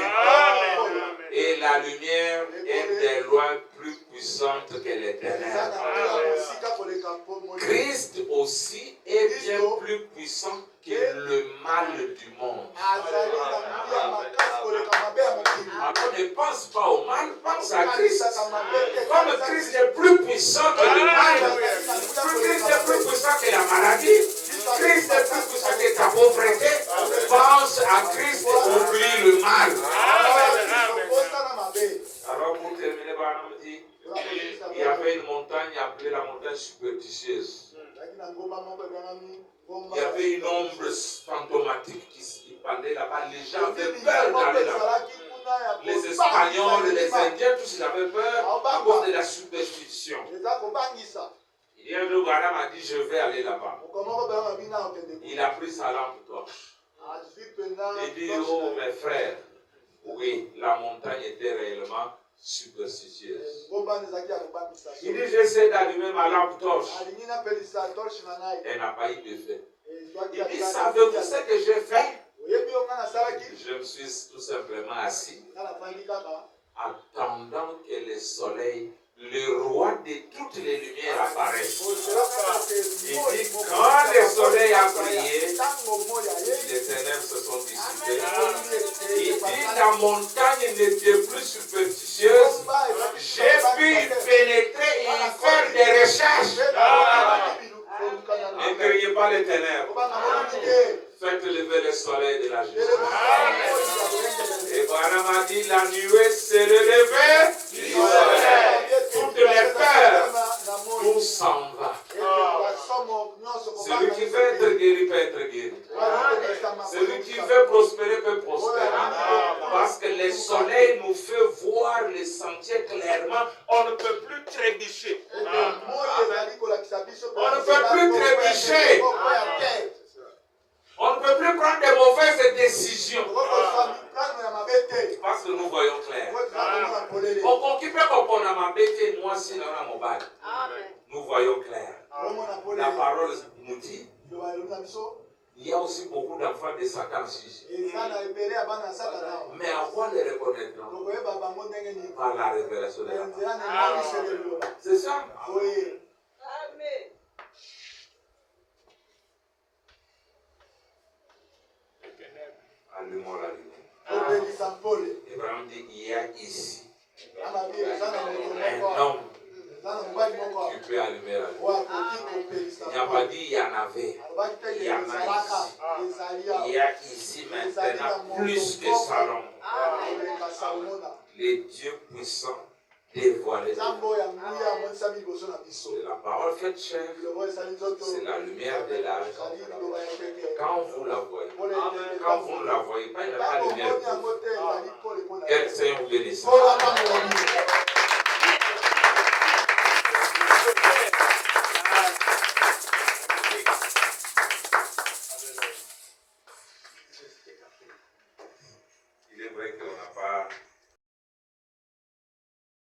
Et la lumière est des lois plus puissantes que les ténèbres. Christ aussi est bien plus puissant que le mal du monde. Alors ne pense pas au mal, pense à Christ. Comme Christ est plus puissant que le mal, Christ est plus puissant que la maladie, Christ est plus puissant que ta pauvreté, pense à Christ et oublie le mal. Alors pour terminer, Branham dit, il y avait une montagne appelée la montagne superstitieuse. Il y avait une ombre fantomatique qui pendait là-bas. Les gens avaient peur d'aller là-bas. Les Espagnols, les Indiens, tous ils avaient peur à cause de la superstition. Il y a un jour, Branham a dit, je vais aller là-bas. Il a pris sa lampe torche. Il dit, oh mes frères, oui, la montagne était réellement superstitieuse. Il dit, j'essaie d'allumer ma lampe torche. Elle n'a pas eu d'effet. Il dit, savez-vous ce que j'ai fait? Je me suis tout simplement assis, attendant que le soleil, le roi de toutes les lumières, apparaisse. Il dit, quand le soleil a brillé, les ténèbres se sont dissipées. Il dit, la montagne n'était plus superstitieuse. J'ai pu pénétrer et y faire des recherches. Ne criez pas les ténèbres. Faites lever le soleil de la justice. Et Branham a dit, la nuée s'est relevée du soleil. Toutes les peurs, tout s'en va. Celui qui veut être guéri peut être guéri. Celui qui veut prospérer peut prospérer. Parce que le soleil nous fait voir les sentiers clairement. On ne peut plus trébucher. On ne peut plus trébucher. On ne peut plus prendre de mauvaises décisions. Parce que nous voyons clair. Nous voyons clair. La parole nous dit, il y a aussi beaucoup d'enfants de Satan ici. Mais à quoi les reconnaître-nous? Par la révélation de la parole. C'est ça? Oui. Allumons la lumière. Abraham dit, il y a ici un homme qui peut allumer la lumière. Il n'a pas dit il y en avait. Il y en a ici. Il y a ici maintenant plus que Salomon. Les dieux puissants dévoilés. C'est la parole faite chair. C'est la lumière de l'âge. Quand vous la voyez, quand vous ne la voyez pas, il n'y a pas de lumière. Que le Seigneur vous bénisse. Il est vrai qu'on n'a pas